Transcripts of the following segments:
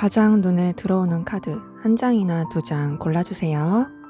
가장 눈에 들어오는 카드 한 장이나 두 장 골라주세요.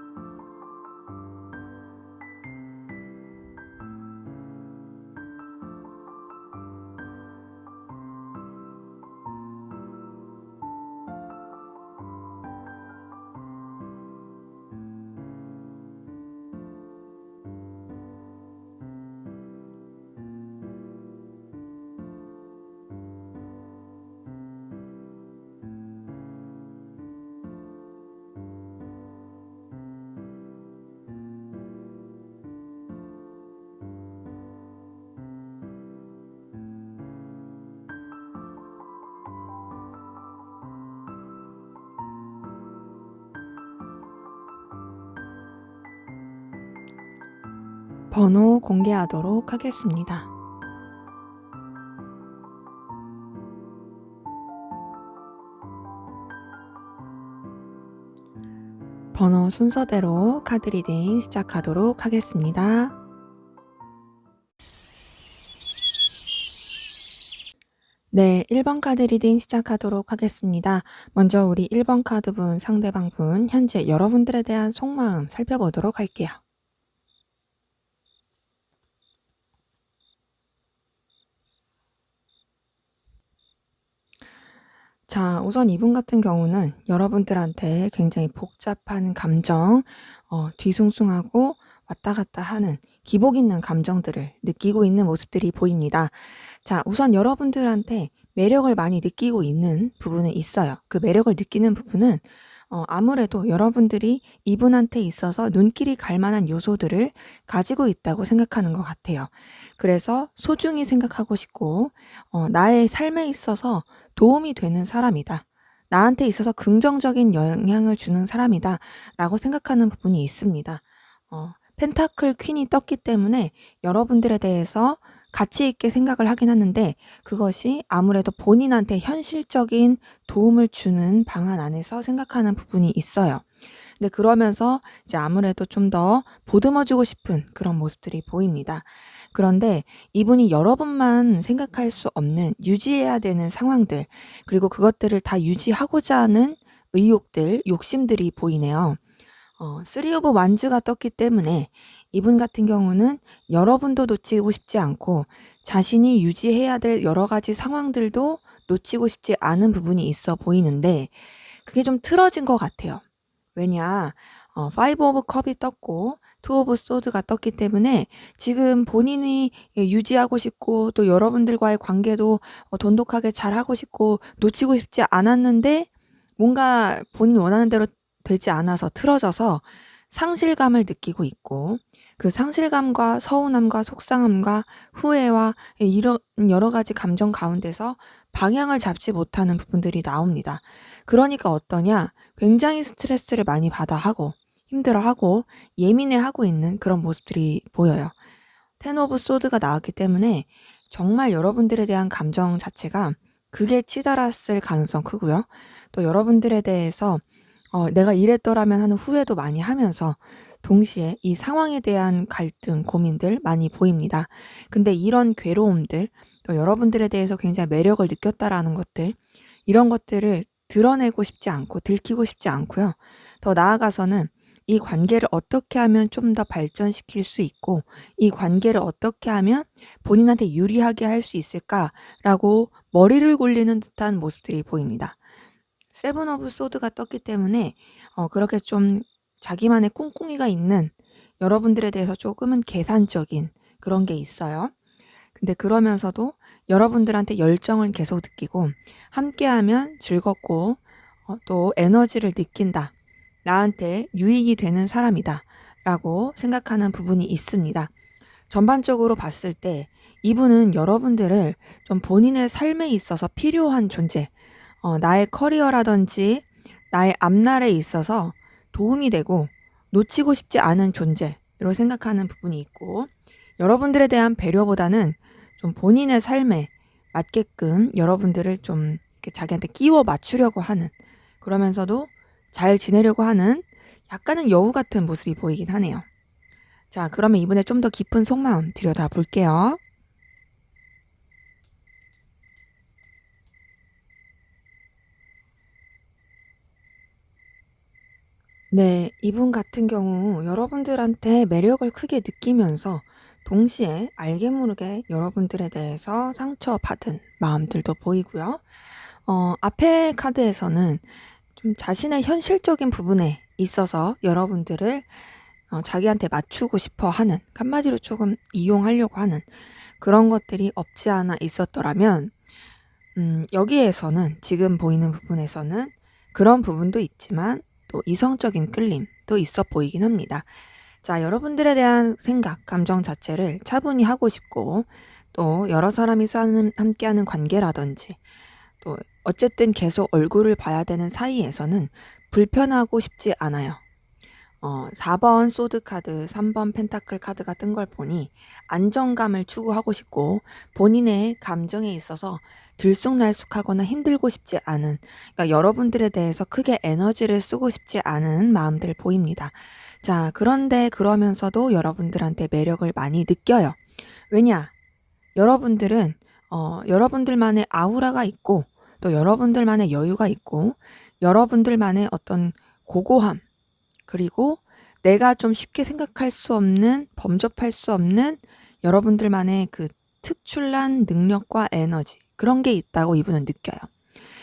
번호 공개하도록 하겠습니다. 번호 순서대로 카드 리딩 시작하도록 하겠습니다. 네, 1번 카드 리딩 시작하도록 하겠습니다. 먼저 우리 1번 카드분, 상대방분, 현재 여러분들에 대한 속마음 살펴보도록 할게요. 자, 우선 이분 같은 경우는 여러분들한테 굉장히 복잡한 감정, 뒤숭숭하고 왔다 갔다 하는 기복 있는 감정들을 느끼고 있는 모습들이 보입니다. 자, 우선 여러분들한테 매력을 많이 느끼고 있는 부분은 있어요. 그 매력을 느끼는 부분은 아무래도 여러분들이 이분한테 있어서 눈길이 갈 만한 요소들을 가지고 있다고 생각하는 것 같아요. 그래서 소중히 생각하고 싶고 나의 삶에 있어서 도움이 되는 사람이다. 나한테 있어서 긍정적인 영향을 주는 사람이다. 라고 생각하는 부분이 있습니다. 펜타클 퀸이 떴기 때문에 여러분들에 대해서 가치 있게 생각을 하긴 하는데 그것이 아무래도 본인한테 현실적인 도움을 주는 방안 안에서 생각하는 부분이 있어요. 근데 그러면서 이제 아무래도 좀 더 보듬어주고 싶은 그런 모습들이 보입니다. 그런데 이분이 여러분만 생각할 수 없는 유지해야 되는 상황들, 그리고 그것들을 다 유지하고자 하는 의욕들, 욕심들이 보이네요. 3 오브 완즈가 떴기 때문에 이분 같은 경우는 여러분도 놓치고 싶지 않고 자신이 유지해야 될 여러 가지 상황들도 놓치고 싶지 않은 부분이 있어 보이는데 그게 좀 틀어진 것 같아요. 왜냐, 5 오브 컵이 떴고 2 오브 소드가 떴기 때문에 지금 본인이 유지하고 싶고 또 여러분들과의 관계도 돈독하게 잘하고 싶고 놓치고 싶지 않았는데 뭔가 본인 원하는 대로 되지 않아서 틀어져서 상실감을 느끼고 있고 그 상실감과 서운함과 속상함과 후회와 이런 여러 가지 감정 가운데서 방향을 잡지 못하는 부분들이 나옵니다. 그러니까 어떠냐? 굉장히 스트레스를 많이 받아 하고 힘들어하고 예민해하고 있는 그런 모습들이 보여요. 10 오브 소드가 나왔기 때문에 정말 여러분들에 대한 감정 자체가 극에 치달았을 가능성 크고요. 또 여러분들에 대해서 내가 이랬더라면 하는 후회도 많이 하면서 동시에 이 상황에 대한 갈등, 고민들 많이 보입니다. 근데 이런 괴로움들, 또 여러분들에 대해서 굉장히 매력을 느꼈다라는 것들, 이런 것들을 드러내고 싶지 않고 들키고 싶지 않고요. 더 나아가서는 이 관계를 어떻게 하면 좀 더 발전시킬 수 있고 이 관계를 어떻게 하면 본인한테 유리하게 할 수 있을까라고 머리를 굴리는 듯한 모습들이 보입니다. 7 오브 소드가 떴기 때문에 그렇게 좀 자기만의 꿍꿍이가 있는 여러분들에 대해서 조금은 계산적인 그런 게 있어요. 근데 그러면서도 여러분들한테 열정을 계속 느끼고 함께하면 즐겁고 또 에너지를 느낀다. 나한테 유익이 되는 사람이다. 라고 생각하는 부분이 있습니다. 전반적으로 봤을 때 이분은 여러분들을 좀 본인의 삶에 있어서 필요한 존재, 나의 커리어라든지 나의 앞날에 있어서 도움이 되고 놓치고 싶지 않은 존재로 생각하는 부분이 있고, 여러분들에 대한 배려보다는 좀 본인의 삶에 맞게끔 여러분들을 좀 이렇게 자기한테 끼워 맞추려고 하는, 그러면서도 잘 지내려고 하는 약간은 여우 같은 모습이 보이긴 하네요. 자, 그러면 이분의 좀 더 깊은 속마음 들여다 볼게요. 네, 이분 같은 경우 여러분들한테 매력을 크게 느끼면서 동시에 알게 모르게 여러분들에 대해서 상처받은 마음들도 보이고요. 앞에 카드에서는 좀 자신의 현실적인 부분에 있어서 여러분들을 자기한테 맞추고 싶어 하는, 한마디로 조금 이용하려고 하는 그런 것들이 없지 않아 있었더라면, 여기에서는 지금 보이는 부분에서는 그런 부분도 있지만 또 이성적인 끌림도 있어 보이긴 합니다. 자, 여러분들에 대한 생각, 감정 자체를 차분히 하고 싶고, 또 여러 사람이 함께하는 관계라든지, 또 어쨌든 계속 얼굴을 봐야 되는 사이에서는 불편하고 싶지 않아요. 4번 소드 카드, 3번 펜타클 카드가 뜬 걸 보니 안정감을 추구하고 싶고, 본인의 감정에 있어서 들쑥날쑥하거나 힘들고 싶지 않은, 그러니까 여러분들에 대해서 크게 에너지를 쓰고 싶지 않은 마음들 보입니다. 자, 그런데 그러면서도 여러분들한테 매력을 많이 느껴요. 왜냐? 여러분들은 여러분들만의 아우라가 있고, 또 여러분들만의 여유가 있고, 여러분들만의 어떤 고고함, 그리고 내가 좀 쉽게 생각할 수 없는, 범접할 수 없는 여러분들만의 그 특출난 능력과 에너지, 그런 게 있다고 이분은 느껴요.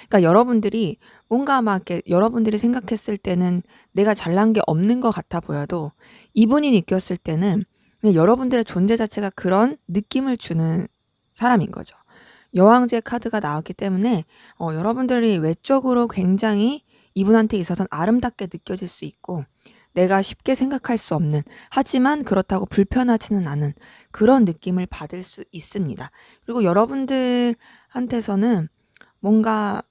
그러니까 여러분들이 뭔가 막 이렇게 여러분들이 생각했을 때는 내가 잘난 게 없는 것 같아 보여도, 이분이 느꼈을 때는 그냥 여러분들의 존재 자체가 그런 느낌을 주는 사람인 거죠. 여왕제 카드가 나왔기 때문에 여러분들이 외적으로 굉장히 이분한테 있어서는 아름답게 느껴질 수 있고, 내가 쉽게 생각할 수 없는, 하지만 그렇다고 불편하지는 않은 그런 느낌을 받을 수 있습니다. 그리고 여러분들한테서는 뭔가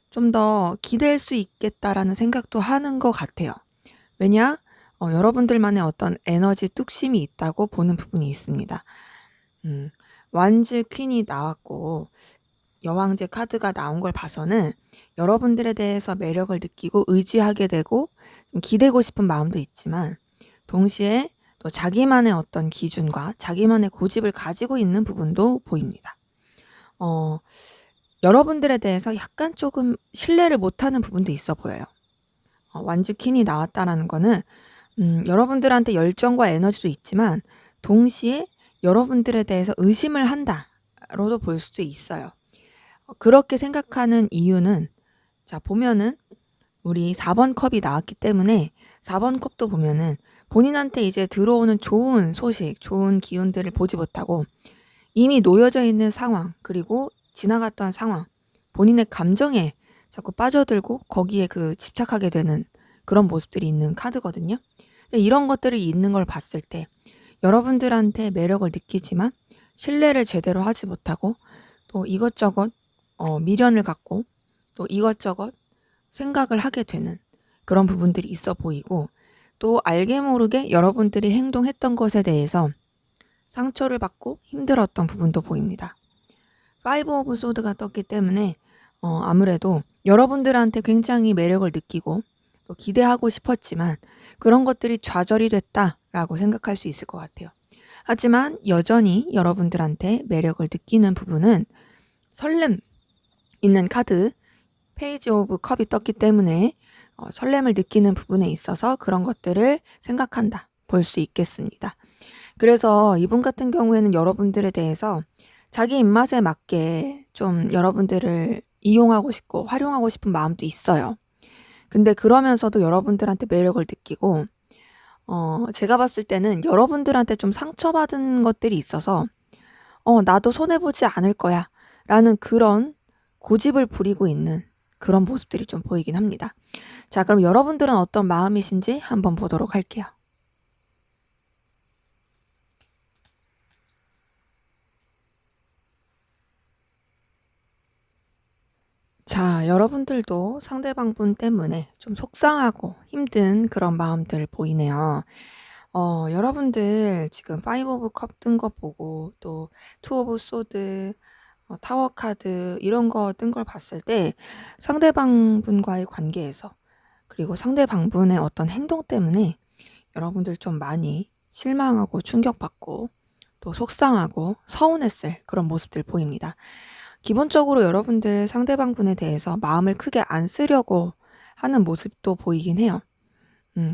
좀 더 기댈 수 있겠다라는 생각도 하는 것 같아요. 왜냐? 여러분들만의 어떤 에너지 뚝심이 있다고 보는 부분이 있습니다. 완즈 퀸이 나왔고 여왕제 카드가 나온 걸 봐서는 여러분들에 대해서 매력을 느끼고 의지하게 되고 좀 기대고 싶은 마음도 있지만, 동시에 또 자기만의 어떤 기준과 자기만의 고집을 가지고 있는 부분도 보입니다. 여러분들에 대해서 약간 조금 신뢰를 못하는 부분도 있어 보여요. 완즈 퀸이 나왔다라는 거는 여러분들한테 열정과 에너지도 있지만 동시에 여러분들에 대해서 의심을 한다로도 볼 수도 있어요. 그렇게 생각하는 이유는, 자, 보면은 우리 4번 컵이 나왔기 때문에 4번 컵도 보면은 본인한테 이제 들어오는 좋은 소식, 좋은 기운들을 보지 못하고 이미 놓여져 있는 상황, 그리고 지나갔던 상황, 본인의 감정에 자꾸 빠져들고 거기에 집착하게 되는 그런 모습들이 있는 카드거든요. 이런 것들이 있는 걸 봤을 때 여러분들한테 매력을 느끼지만 신뢰를 제대로 하지 못하고, 또 이것저것 미련을 갖고 또 이것저것 생각을 하게 되는 그런 부분들이 있어 보이고, 또 알게 모르게 여러분들이 행동했던 것에 대해서 상처를 받고 힘들었던 부분도 보입니다. 5 오브 소드가 떴기 때문에 아무래도 여러분들한테 굉장히 매력을 느끼고 또 기대하고 싶었지만 그런 것들이 좌절이 됐다라고 생각할 수 있을 것 같아요. 하지만 여전히 여러분들한테 매력을 느끼는 부분은 설렘 있는 카드 페이지 오브 컵이 떴기 때문에 설렘을 느끼는 부분에 있어서 그런 것들을 생각한다 볼 수 있겠습니다. 그래서 이분 같은 경우에는 여러분들에 대해서 자기 입맛에 맞게 좀 여러분들을 이용하고 싶고 활용하고 싶은 마음도 있어요. 근데 그러면서도 여러분들한테 매력을 느끼고, 제가 봤을 때는 여러분들한테 좀 상처받은 것들이 있어서 나도 손해보지 않을 거야 라는 그런 고집을 부리고 있는 그런 모습들이 좀 보이긴 합니다. 자, 그럼 여러분들은 어떤 마음이신지 한번 보도록 할게요. 자, 여러분들도 상대방분 때문에 좀 속상하고 힘든 그런 마음들 보이네요. 여러분들 지금 파이브 오브 컵 뜬 거 보고 또 투 오브 소드, 타워 카드 이런 거 뜬 걸 봤을 때 상대방분과의 관계에서 그리고 상대방분의 어떤 행동 때문에 여러분들 좀 많이 실망하고 충격받고 또 속상하고 서운했을 그런 모습들 보입니다. 기본적으로 여러분들 상대방분에 대해서 마음을 크게 안 쓰려고 하는 모습도 보이긴 해요.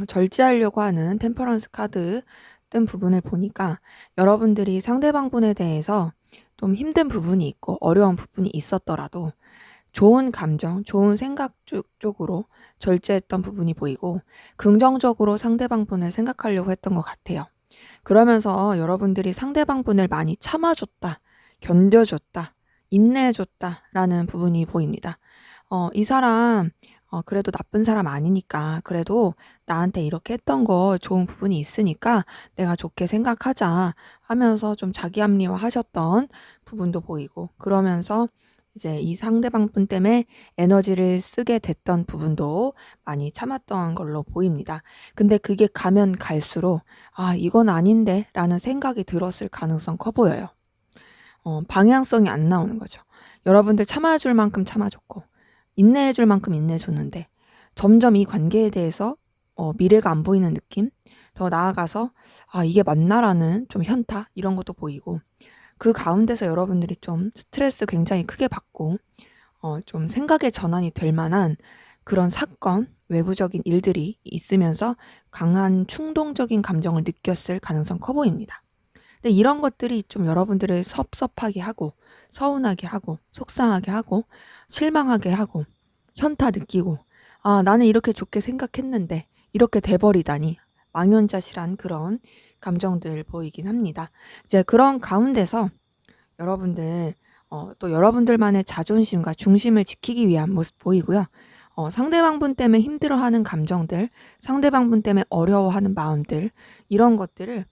절제하려고 하는 템퍼런스 카드 뜬 부분을 보니까 여러분들이 상대방분에 대해서 좀 힘든 부분이 있고 어려운 부분이 있었더라도 좋은 감정, 좋은 생각 쪽으로 절제했던 부분이 보이고 긍정적으로 상대방분을 생각하려고 했던 것 같아요. 그러면서 여러분들이 상대방분을 많이 참아줬다, 견뎌줬다, 인내해줬다라는 부분이 보입니다. 이 사람 그래도 나쁜 사람 아니니까 그래도 나한테 이렇게 했던 거 좋은 부분이 있으니까 내가 좋게 생각하자 하면서 좀 자기 합리화 하셨던 부분도 보이고 그러면서 이제 이 상대방 분 때문에 에너지를 쓰게 됐던 부분도 많이 참았던 걸로 보입니다. 근데 그게 가면 갈수록 아, 이건 아닌데 라는 생각이 들었을 가능성 커 보여요. 방향성이 안 나오는 거죠. 여러분들 참아줄 만큼 참아줬고 인내해줄 만큼 인내해줬는데 점점 이 관계에 대해서 미래가 안 보이는 느낌? 더 나아가서 아, 이게 맞나라는 좀 현타 이런 것도 보이고 그 가운데서 여러분들이 좀 스트레스 굉장히 크게 받고 좀 생각의 전환이 될 만한 그런 사건, 외부적인 일들이 있으면서 강한 충동적인 감정을 느꼈을 가능성 커 보입니다. 근데 이런 것들이 좀 여러분들을 섭섭하게 하고 서운하게 하고 속상하게 하고 실망하게 하고 현타 느끼고 아, 나는 이렇게 좋게 생각했는데 이렇게 돼버리다니 망연자실한 그런 감정들 보이긴 합니다. 이제 그런 가운데서 여러분들 또 여러분들만의 자존심과 중심을 지키기 위한 모습 보이고요. 상대방분 때문에 힘들어하는 감정들, 상대방분 때문에 어려워하는 마음들 이런 것들을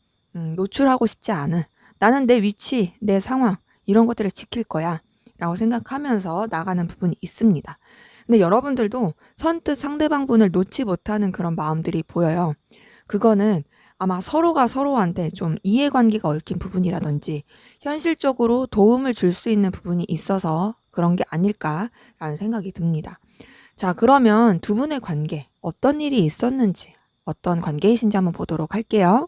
노출하고 싶지 않은 나는 내 위치, 내 상황 이런 것들을 지킬 거야 라고 생각하면서 나가는 부분이 있습니다. 근데 여러분들도 선뜻 상대방분을 놓지 못하는 그런 마음들이 보여요. 그거는 아마 서로가 서로한테 좀 이해관계가 얽힌 부분이라든지 현실적으로 도움을 줄 수 있는 부분이 있어서 그런 게 아닐까라는 생각이 듭니다. 자, 그러면 두 분의 관계 어떤 일이 있었는지 어떤 관계이신지 한번 보도록 할게요.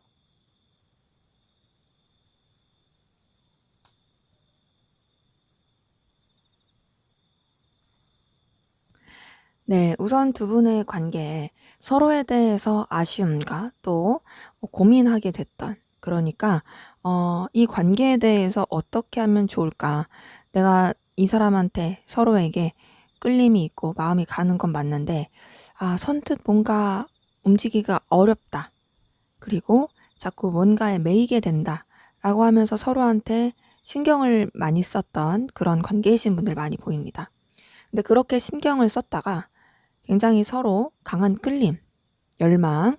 네, 우선 두 분의 관계에 서로에 대해서 아쉬움과 또 고민하게 됐던, 그러니까, 이 관계에 대해서 어떻게 하면 좋을까? 내가 이 사람한테 서로에게 끌림이 있고 마음이 가는 건 맞는데, 아, 선뜻 뭔가 움직이기가 어렵다. 그리고 자꾸 뭔가에 매이게 된다. 라고 하면서 서로한테 신경을 많이 썼던 그런 관계이신 분들 많이 보입니다. 근데 그렇게 신경을 썼다가 굉장히 서로 강한 끌림, 열망,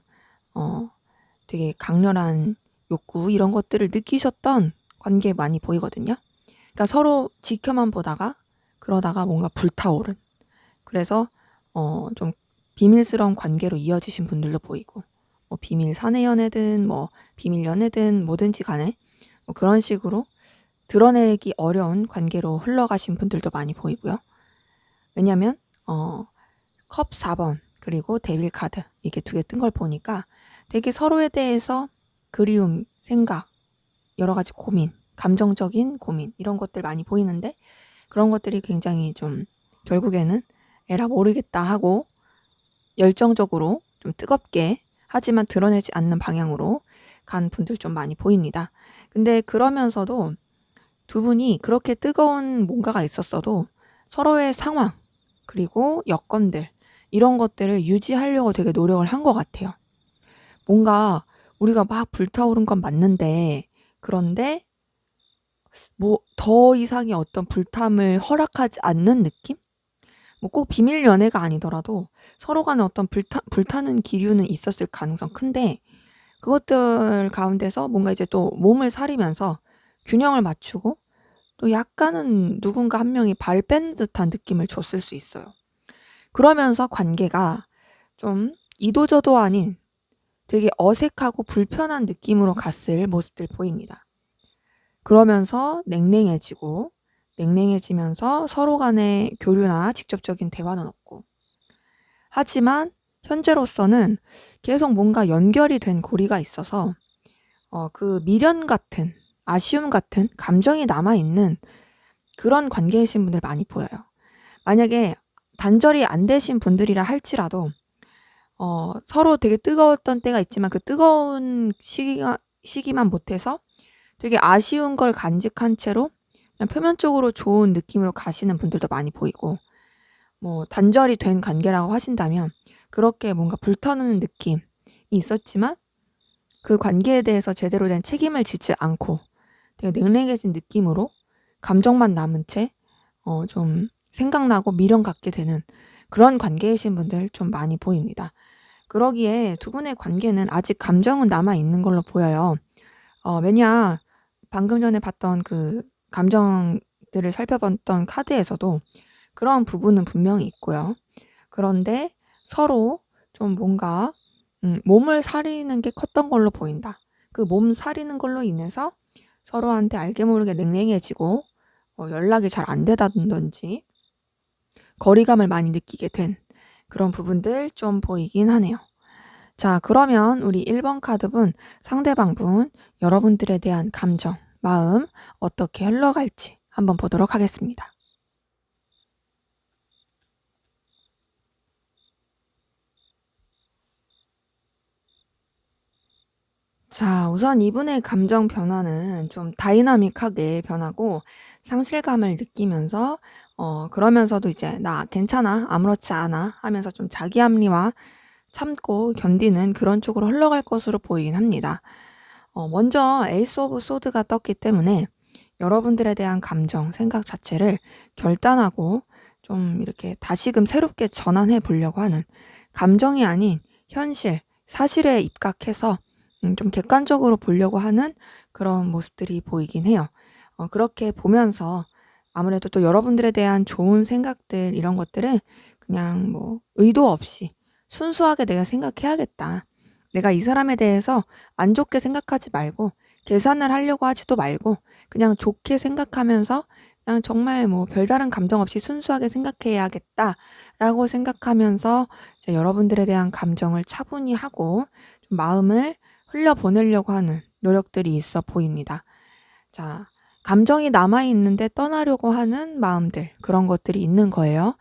되게 강렬한 욕구 이런 것들을 느끼셨던 관계 많이 보이거든요. 그러니까 서로 지켜만 보다가 그러다가 뭔가 불타오른 그래서 좀 비밀스러운 관계로 이어지신 분들도 보이고 뭐 비밀 사내 연애든 뭐 비밀 연애든 뭐든지 간에 뭐 그런 식으로 드러내기 어려운 관계로 흘러가신 분들도 많이 보이고요. 왜냐면 컵 4번 그리고 데빌 카드 이게 두 개 뜬 걸 보니까 되게 서로에 대해서 그리움, 생각, 여러 가지 고민, 감정적인 고민 이런 것들 많이 보이는데 그런 것들이 굉장히 좀 결국에는 에라 모르겠다 하고 열정적으로 좀 뜨겁게 하지만 드러내지 않는 방향으로 간 분들 좀 많이 보입니다. 근데 그러면서도 두 분이 그렇게 뜨거운 뭔가가 있었어도 서로의 상황 그리고 여건들 이런 것들을 유지하려고 되게 노력을 한 것 같아요. 뭔가 우리가 막 불타오른 건 맞는데 그런데 뭐 더 이상의 어떤 불탐을 허락하지 않는 느낌? 뭐 꼭 비밀 연애가 아니더라도 서로 간에 어떤 불타는 기류는 있었을 가능성 큰데 그것들 가운데서 뭔가 이제 또 몸을 사리면서 균형을 맞추고 또 약간은 누군가 한 명이 발 빼는 듯한 느낌을 줬을 수 있어요. 그러면서 관계가 좀 이도저도 아닌 되게 어색하고 불편한 느낌으로 갔을 모습들 보입니다. 그러면서 냉랭해지면서 서로 간의 교류나 직접적인 대화는 없고. 하지만 현재로서는 계속 뭔가 연결이 된 고리가 있어서 그 미련 같은, 아쉬움 같은 감정이 남아있는 그런 관계이신 분들 많이 보여요. 만약에 단절이 안 되신 분들이라 할지라도 서로 되게 뜨거웠던 때가 있지만 그 뜨거운 시기만 못해서 되게 아쉬운 걸 간직한 채로 그냥 표면적으로 좋은 느낌으로 가시는 분들도 많이 보이고, 뭐 단절이 된 관계라고 하신다면 그렇게 뭔가 불타오르는 느낌이 있었지만 그 관계에 대해서 제대로 된 책임을 지지 않고 되게 냉랭해진 느낌으로 감정만 남은 채 좀 생각나고 미련 갖게 되는 그런 관계이신 분들 좀 많이 보입니다. 그러기에 두 분의 관계는 아직 감정은 남아 있는 걸로 보여요. 왜냐, 방금 전에 봤던 그 감정들을 살펴봤던 카드에서도 그런 부분은 분명히 있고요. 그런데 서로 좀 뭔가 몸을 사리는 게 컸던 걸로 보인다. 그 몸 사리는 걸로 인해서 서로한테 알게 모르게 냉랭해지고 연락이 잘 안 되다든지 거리감을 많이 느끼게 된 그런 부분들 좀 보이긴 하네요. 자, 그러면 우리 1번 카드분, 상대방분, 여러분들에 대한 감정, 마음 어떻게 흘러갈지 한번 보도록 하겠습니다. 자, 우선 이분의 감정 변화는 좀 다이나믹하게 변하고 상실감을 느끼면서 그러면서도 이제 "나 괜찮아. 아무렇지 않아." 하면서 좀 자기 합리화 참고 견디는 그런 쪽으로 흘러갈 것으로 보이긴 합니다. 먼저 에이스 오브 소드가 떴기 때문에 여러분들에 대한 감정, 생각 자체를 결단하고 좀 이렇게 다시금 새롭게 전환해 보려고 하는, 감정이 아닌 현실, 사실에 입각해서 좀 객관적으로 보려고 하는 그런 모습들이 보이긴 해요. 그렇게 보면서 아무래도 또 여러분들에 대한 좋은 생각들 이런 것들을 그냥 뭐 의도 없이 순수하게 '내가 생각해야겠다.' 내가 이 사람에 대해서 안 좋게 생각하지 말고 계산을 하려고 하지도 말고 그냥 좋게 생각하면서 그냥 정말 뭐 '별다른 감정 없이 순수하게 생각해야겠다.'라고 생각하면서 이제 여러분들에 대한 감정을 차분히 하고 좀 마음을 흘려보내려고 하는 노력들이 있어 보입니다. 자, 감정이 남아 있는데 떠나려고 하는 마음들, 그런 것들이 있는 거예요.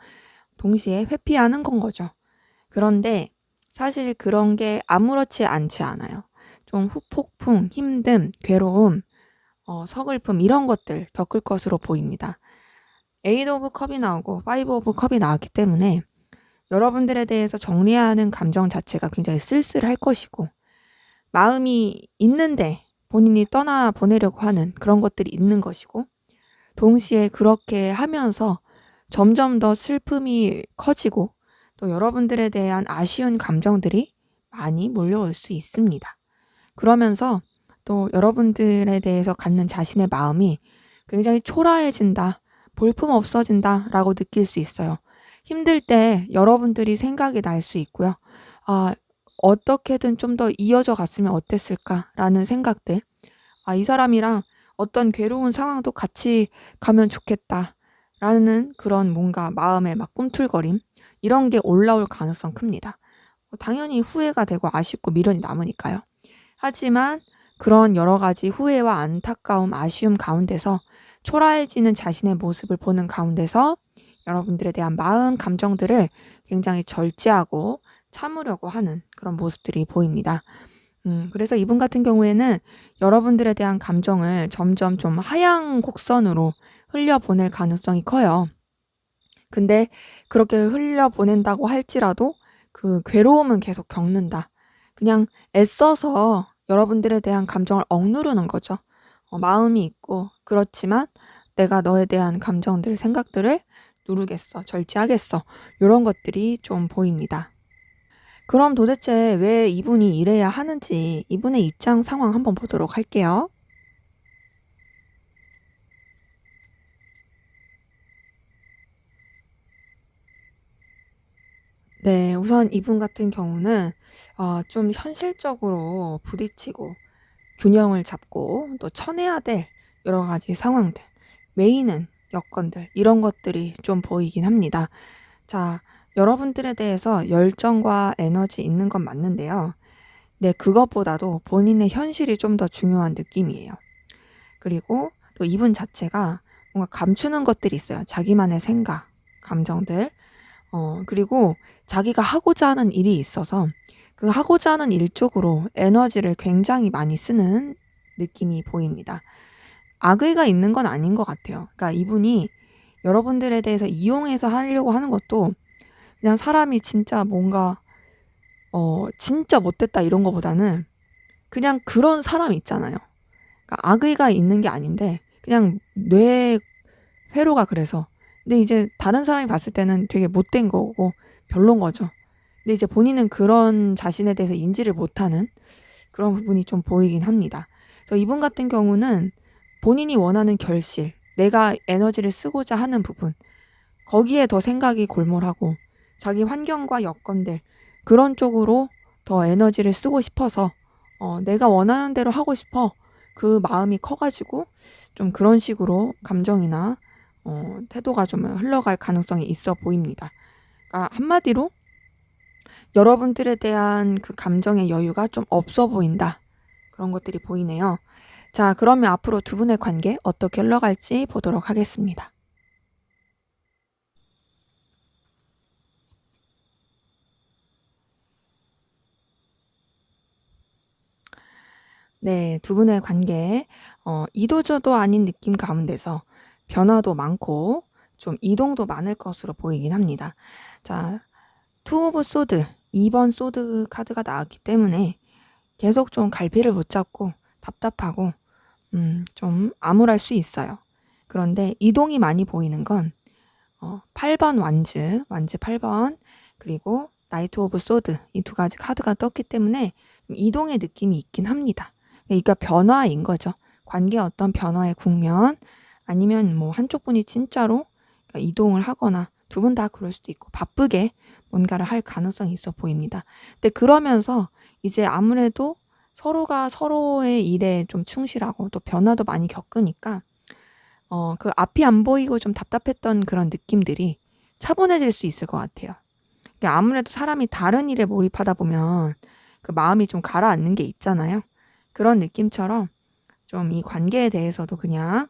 동시에 회피하는 건 거죠. 그런데 사실 그런 게 아무렇지 않지 않아요. 좀 후폭풍, 힘듦, 괴로움, 서글픔 이런 것들 겪을 것으로 보입니다. 에이트 오브 컵이 나오고 파이브 오브 컵이 나왔기 때문에 여러분들에 대해서 정리해야 하는 감정 자체가 굉장히 쓸쓸할 것이고, 마음이 있는데 본인이 떠나보내려고 하는 그런 것들이 있는 것이고, 동시에 그렇게 하면서 점점 더 슬픔이 커지고 또 여러분들에 대한 아쉬운 감정들이 많이 몰려올 수 있습니다. 그러면서 또 여러분들에 대해서 갖는 자신의 마음이 굉장히 초라해진다, 볼품없어진다라고 느낄 수 있어요. 힘들 때 여러분들이 생각이 날 수 있고요. '아, 어떻게든 좀 더 이어져 갔으면 어땠을까.'라는 생각들, '아, 이 사람이랑 어떤 괴로운 상황도 같이 가면 좋겠다.'라는 그런 뭔가 마음의 막 꿈틀거림, 이런 게 올라올 가능성 큽니다. 당연히 후회가 되고 아쉽고 미련이 남으니까요. 하지만 그런 여러 가지 후회와 안타까움, 아쉬움 가운데서 초라해지는 자신의 모습을 보는 가운데서 여러분들에 대한 마음, 감정들을 굉장히 절제하고 참으려고 하는 그런 모습들이 보입니다. 그래서 이분 같은 경우에는 여러분들에 대한 감정을 점점 좀 하향 곡선으로 흘려보낼 가능성이 커요. 근데 그렇게 흘려보낸다고 할지라도 그 괴로움은 계속 겪는다. 그냥 애써서 여러분들에 대한 감정을 억누르는 거죠. 마음이 있고 그렇지만 '내가 너에 대한 감정들, 생각들을 누르겠어. 절제하겠어.' 요런 것들이 좀 보입니다. 그럼 도대체 왜 이분이 이래야 하는지 이분의 입장 상황 한번 보도록 할게요. 네. 우선 이분 같은 경우는 좀 현실적으로 부딪히고 균형을 잡고 또 쳐내야 될 여러 가지 상황들, 메이는 여건들 이런 것들이 좀 보이긴 합니다. 자, 여러분들에 대해서 열정과 에너지 있는 건 맞는데요. 네, 그것보다도 본인의 현실이 좀 더 중요한 느낌이에요. 그리고 또 이분 자체가 뭔가 감추는 것들이 있어요. 자기만의 생각, 감정들. 그리고 자기가 하고자 하는 일이 있어서 그 하고자 하는 일 쪽으로 에너지를 굉장히 많이 쓰는 느낌이 보입니다. 악의가 있는 건 아닌 것 같아요. 그러니까 이분이 여러분들에 대해서 이용해서 하려고 하는 것도 그냥 사람이 진짜 뭔가 진짜 못됐다 이런 거보다는 그냥 그런 사람 있잖아요. 그러니까 악의가 있는 게 아닌데 그냥 뇌 회로가 그래서. 근데 이제 다른 사람이 봤을 때는 되게 못된 거고 별론 거죠. 근데 이제 본인은 그런 자신에 대해서 인지를 못하는 그런 부분이 좀 보이긴 합니다. 그래서 이분 같은 경우는 본인이 원하는 결실, 내가 에너지를 쓰고자 하는 부분, 거기에 더 생각이 골몰하고 자기 환경과 여건들 그런 쪽으로 더 에너지를 쓰고 싶어서 내가 원하는 대로 하고 싶어. 그 마음이 커가지고 좀 그런 식으로 감정이나 태도가 좀 흘러갈 가능성이 있어 보입니다. 그러니까 한마디로 여러분들에 대한 그 감정의 여유가 좀 없어 보인다. 그런 것들이 보이네요. 자, 그러면 앞으로 두 분의 관계 어떻게 흘러갈지 보도록 하겠습니다. 네, 두 분의 관계, 이도저도 아닌 느낌 가운데서 변화도 많고 좀 이동도 많을 것으로 보이긴 합니다. 자, 투 오브 소드, 2번 소드 카드가 나왔기 때문에 계속 좀 갈피를 못 잡고 답답하고 좀 암울할 수 있어요. 그런데 이동이 많이 보이는 건 8번 완즈 8번, 그리고 나이트 오브 소드 이 두 가지 카드가 떴기 때문에 이동의 느낌이 있긴 합니다. 그러니까 변화인 거죠. 관계 어떤 변화의 국면 아니면 뭐 한쪽 분이 진짜로 이동을 하거나 두 분 다 그럴 수도 있고 바쁘게 뭔가를 할 가능성이 있어 보입니다. 근데 그러면서 이제 아무래도 서로가 서로의 일에 좀 충실하고 또 변화도 많이 겪으니까 그 앞이 안 보이고 좀 답답했던 그런 느낌들이 차분해질 수 있을 것 같아요. 그러니까 아무래도 사람이 다른 일에 몰입하다 보면 그 마음이 좀 가라앉는 게 있잖아요. 그런 느낌처럼 좀 이 관계에 대해서도 그냥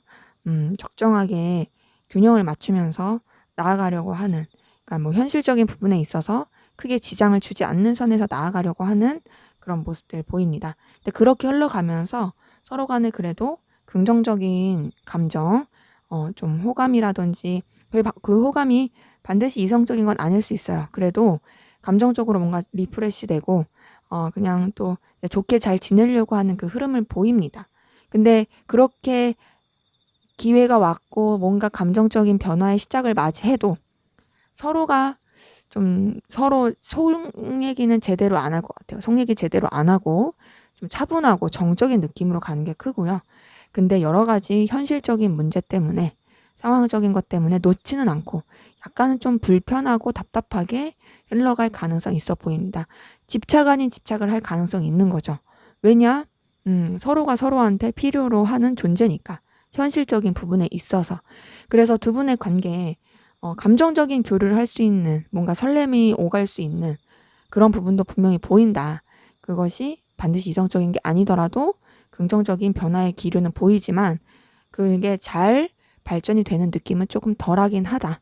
적정하게 균형을 맞추면서 나아가려고 하는, 그러니까 뭐 현실적인 부분에 있어서 크게 지장을 주지 않는 선에서 나아가려고 하는 그런 모습들 보입니다. 근데 그렇게 흘러가면서 서로 간에 그래도 긍정적인 감정, 좀 호감이라든지 그 호감이 반드시 이성적인 건 아닐 수 있어요. 그래도 감정적으로 뭔가 리프레시 되고 그냥 또 좋게 잘 지내려고 하는 그 흐름을 보입니다. 근데 그렇게 기회가 왔고 뭔가 감정적인 변화의 시작을 맞이해도 서로가 좀 서로 속 얘기는 제대로 안 할 것 같아요. 속 얘기 제대로 안 하고 좀 차분하고 정적인 느낌으로 가는 게 크고요. 근데 여러 가지 현실적인 문제 때문에, 상황적인 것 때문에 놓지는 않고 약간은 좀 불편하고 답답하게 흘러갈 가능성이 있어 보입니다. 집착 아닌 집착을 할 가능성이 있는 거죠. 왜냐? 서로가 서로한테 필요로 하는 존재니까. 현실적인 부분에 있어서. 그래서 두 분의 관계에 감정적인 교류를 할 수 있는, 뭔가 설렘이 오갈 수 있는 그런 부분도 분명히 보인다. 그것이 반드시 이성적인 게 아니더라도 긍정적인 변화의 기류는 보이지만 그게 잘 발전이 되는 느낌은 조금 덜하긴 하다.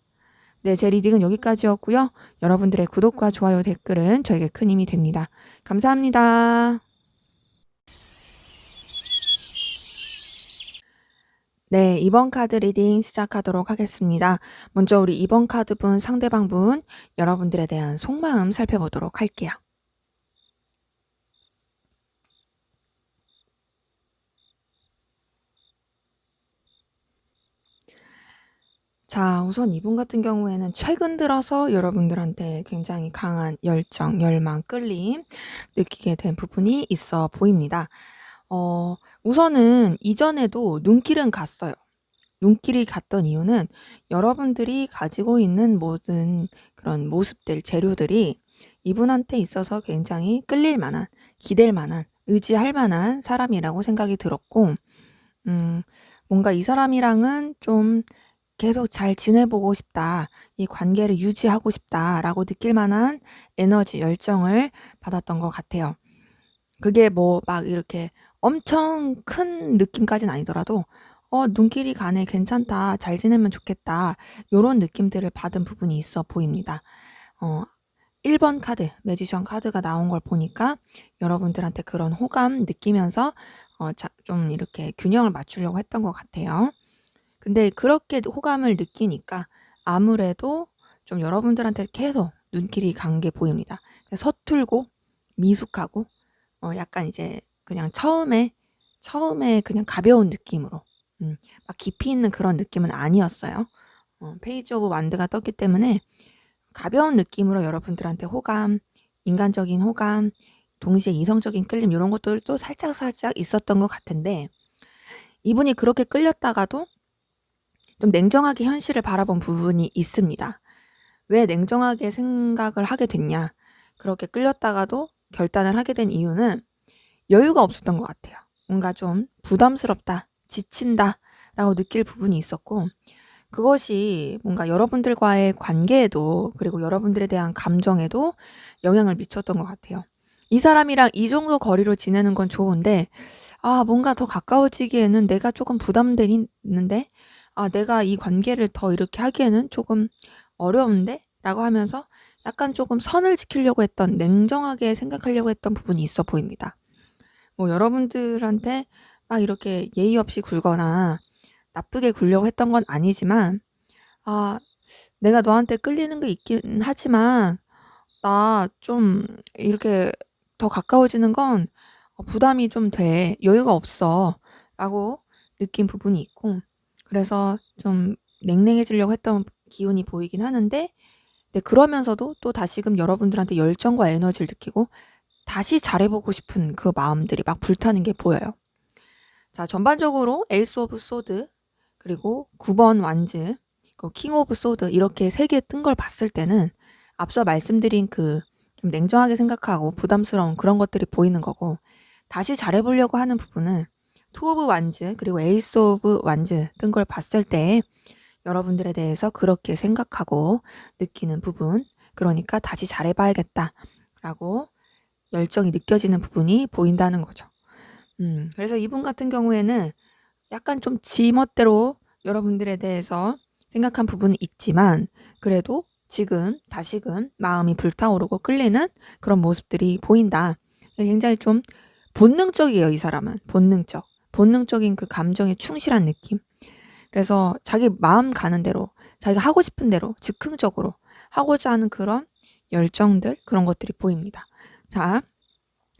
네, 제 리딩은 여기까지였고요. 여러분들의 구독과 좋아요, 댓글은 저에게 큰 힘이 됩니다. 감사합니다. 네, 이번 카드 리딩 시작하도록 하겠습니다. 먼저 우리 이번 카드 분, 상대방 분, 여러분들에 대한 속마음 살펴보도록 할게요. 자, 우선 이분 같은 경우에는 최근 들어서 여러분들한테 굉장히 강한 열정, 열망, 끌림 느끼게 된 부분이 있어 보입니다. 우선은 이전에도 눈길은 갔어요. 눈길이 갔던 이유는 여러분들이 가지고 있는 모든 그런 모습들, 재료들이 이분한테 있어서 굉장히 끌릴 만한, 기댈 만한, 의지할 만한 사람이라고 생각이 들었고, 음, 뭔가 이 사람이랑은 좀 계속 잘 지내보고 싶다, 이 관계를 유지하고 싶다라고 느낄 만한 에너지, 열정을 받았던 것 같아요. 그게 뭐 막 이렇게 엄청 큰 느낌까지는 아니더라도 눈길이 가네, 괜찮다, 잘 지내면 좋겠다, 요런 느낌들을 받은 부분이 있어 보입니다. 어 1번 카드, 매지션 카드가 나온 걸 보니까 여러분들한테 그런 호감 느끼면서 좀 이렇게 균형을 맞추려고 했던 것 같아요. 근데 그렇게 호감을 느끼니까 아무래도 좀 여러분들한테 계속 눈길이 간 게 보입니다. 서툴고 미숙하고 약간 이제 그냥 처음에 그냥 가벼운 느낌으로 막 깊이 있는 그런 느낌은 아니었어요. 페이지 오브 완드가 떴기 때문에 가벼운 느낌으로 여러분들한테 호감, 인간적인 호감, 동시에 이성적인 끌림 요런 것들도 살짝살짝 있었던 것 같은데, 이분이 그렇게 끌렸다가도 좀 냉정하게 현실을 바라본 부분이 있습니다. 왜 냉정하게 생각을 하게 됐냐? 그렇게 끌렸다가도 결단을 하게 된 이유는 여유가 없었던 것 같아요. 뭔가 좀 부담스럽다, 지친다 라고 느낄 부분이 있었고, 그것이 뭔가 여러분들과의 관계에도, 그리고 여러분들에 대한 감정에도 영향을 미쳤던 것 같아요. 이 사람이랑 이 정도 거리로 지내는 건 좋은데, 뭔가 더 가까워지기에는 내가 조금 부담되는데, 내가 이 관계를 더 이렇게 하기에는 조금 어려운데? 라고 하면서 약간 조금 선을 지키려고 했던, 냉정하게 생각하려고 했던 부분이 있어 보입니다. 뭐 여러분들한테 막 이렇게 예의 없이 굴거나 나쁘게 굴려고 했던 건 아니지만, 아, 내가 너한테 끌리는 게 있긴 하지만, 나 좀 이렇게 더 가까워지는 건 부담이 좀 돼. 여유가 없어. 라고 느낀 부분이 있고, 그래서 좀 냉랭해지려고 했던 기운이 보이긴 하는데, 근데 그러면서도 또 다시금 여러분들한테 열정과 에너지를 느끼고 다시 잘해보고 싶은 그 마음들이 막 불타는 게 보여요. 자, 전반적으로 에이스 오브 소드, 그리고 9번 완즈, 킹 오브 소드 이렇게 3개 뜬 걸 봤을 때는 앞서 말씀드린 그 좀 냉정하게 생각하고 부담스러운 그런 것들이 보이는 거고, 다시 잘해보려고 하는 부분은 투 오브 완즈 그리고 에이스 오브 완즈 뜬 걸 봤을 때 여러분들에 대해서 그렇게 생각하고 느끼는 부분, 그러니까 다시 잘해봐야겠다라고 열정이 느껴지는 부분이 보인다는 거죠. 그래서 이분 같은 경우에는 약간 좀 지멋대로 여러분들에 대해서 생각한 부분이 있지만, 그래도 지금 다시금 마음이 불타오르고 끌리는 그런 모습들이 보인다. 굉장히 좀 본능적이에요, 이 사람은. 본능적인 그 감정에 충실한 느낌. 그래서 자기 마음 가는 대로, 자기가 하고 싶은 대로 즉흥적으로 하고자 하는 그런 열정들, 그런 것들이 보입니다. 자,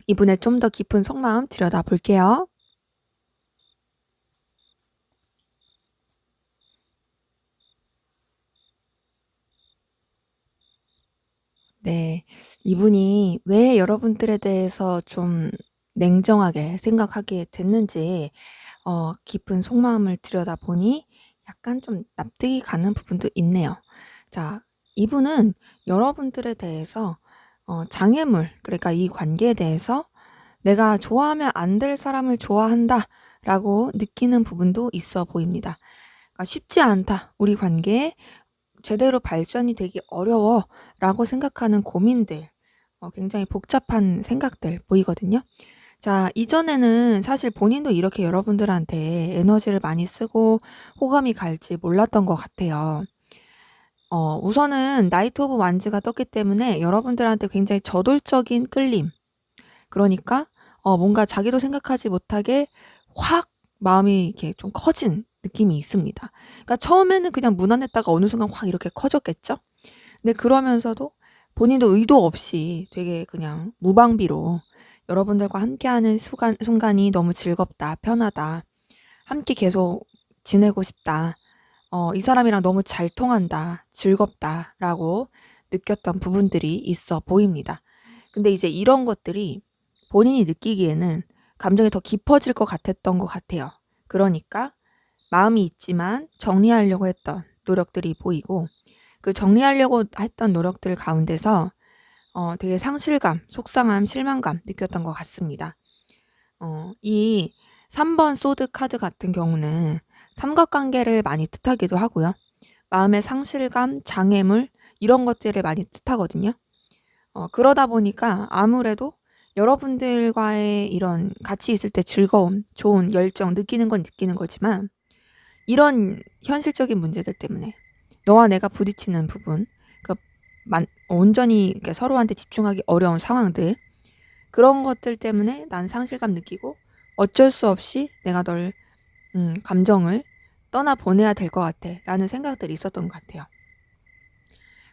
이분의 좀 더 깊은 속마음 들여다 볼게요. 네. 이분이 왜 여러분들에 대해서 좀 냉정하게 생각하게 됐는지 깊은 속마음을 들여다보니 약간 좀 납득이 가는 부분도 있네요. 자, 이분은 여러분들에 대해서 장애물, 그러니까 이 관계에 대해서 내가 좋아하면 안 될 사람을 좋아한다라고 느끼는 부분도 있어 보입니다. 그러니까 쉽지 않다, 우리 관계에 제대로 발전이 되기 어려워라고 생각하는 고민들, 굉장히 복잡한 생각들 보이거든요. 자, 이전에는 사실 본인도 이렇게 여러분들한테 에너지를 많이 쓰고 호감이 갈지 몰랐던 것 같아요. 우선은 나이트 오브 완즈가 떴기 때문에 여러분들한테 굉장히 저돌적인 끌림, 그러니까 뭔가 자기도 생각하지 못하게 확 마음이 이렇게 좀 커진 느낌이 있습니다. 그러니까 처음에는 그냥 무난했다가 어느 순간 확 이렇게 커졌겠죠? 근데 그러면서도 본인도 의도 없이 되게 그냥 무방비로 여러분들과 함께하는 순간이 너무 즐겁다, 편하다, 함께 계속 지내고 싶다, 이 사람이랑 너무 잘 통한다, 즐겁다라고 느꼈던 부분들이 있어 보입니다. 근데 이제 이런 것들이 본인이 느끼기에는 감정이 더 깊어질 것 같았던 것 같아요. 그러니까 마음이 있지만 정리하려고 했던 노력들이 보이고, 그 정리하려고 했던 노력들 가운데서 되게 상실감, 속상함, 실망감 느꼈던 것 같습니다. 이 3번 소드 카드 같은 경우는 삼각관계를 많이 뜻하기도 하고요. 마음의 상실감, 장애물 이런 것들을 많이 뜻하거든요. 그러다 보니까 아무래도 여러분들과의 이런 같이 있을 때 즐거움, 좋은 열정 느끼는 건 느끼는 거지만, 이런 현실적인 문제들 때문에 너와 내가 부딪히는 부분, 그 온전히 이렇게 서로한테 집중하기 어려운 상황들, 그런 것들 때문에 난 상실감 느끼고 어쩔 수 없이 내가 널 감정을 떠나 보내야 될 것 같아 라는 생각들이 있었던 것 같아요.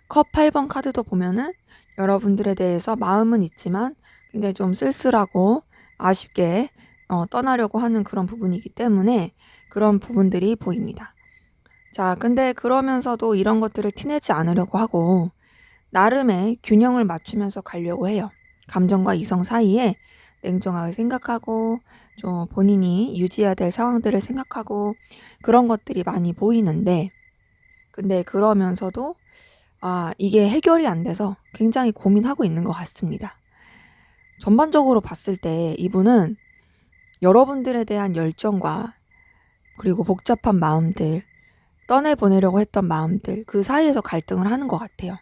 컵 8번 카드도 보면은 여러분들에 대해서 마음은 있지만 굉장히 좀 쓸쓸하고 아쉽게 떠나려고 하는 그런 부분이기 때문에 그런 부분들이 보입니다. 자, 근데 그러면서도 이런 것들을 티내지 않으려고 하고 나름의 균형을 맞추면서 가려고 해요. 감정과 이성 사이에 냉정하게 생각하고 좀 본인이 유지해야 될 상황들을 생각하고 그런 것들이 많이 보이는데, 근데 그러면서도 이게 해결이 안 돼서 굉장히 고민하고 있는 것 같습니다. 전반적으로 봤을 때 이분은 여러분들에 대한 열정과 그리고 복잡한 마음들, 떠내보내려고 했던 마음들, 그 사이에서 갈등을 하는 것 같아요.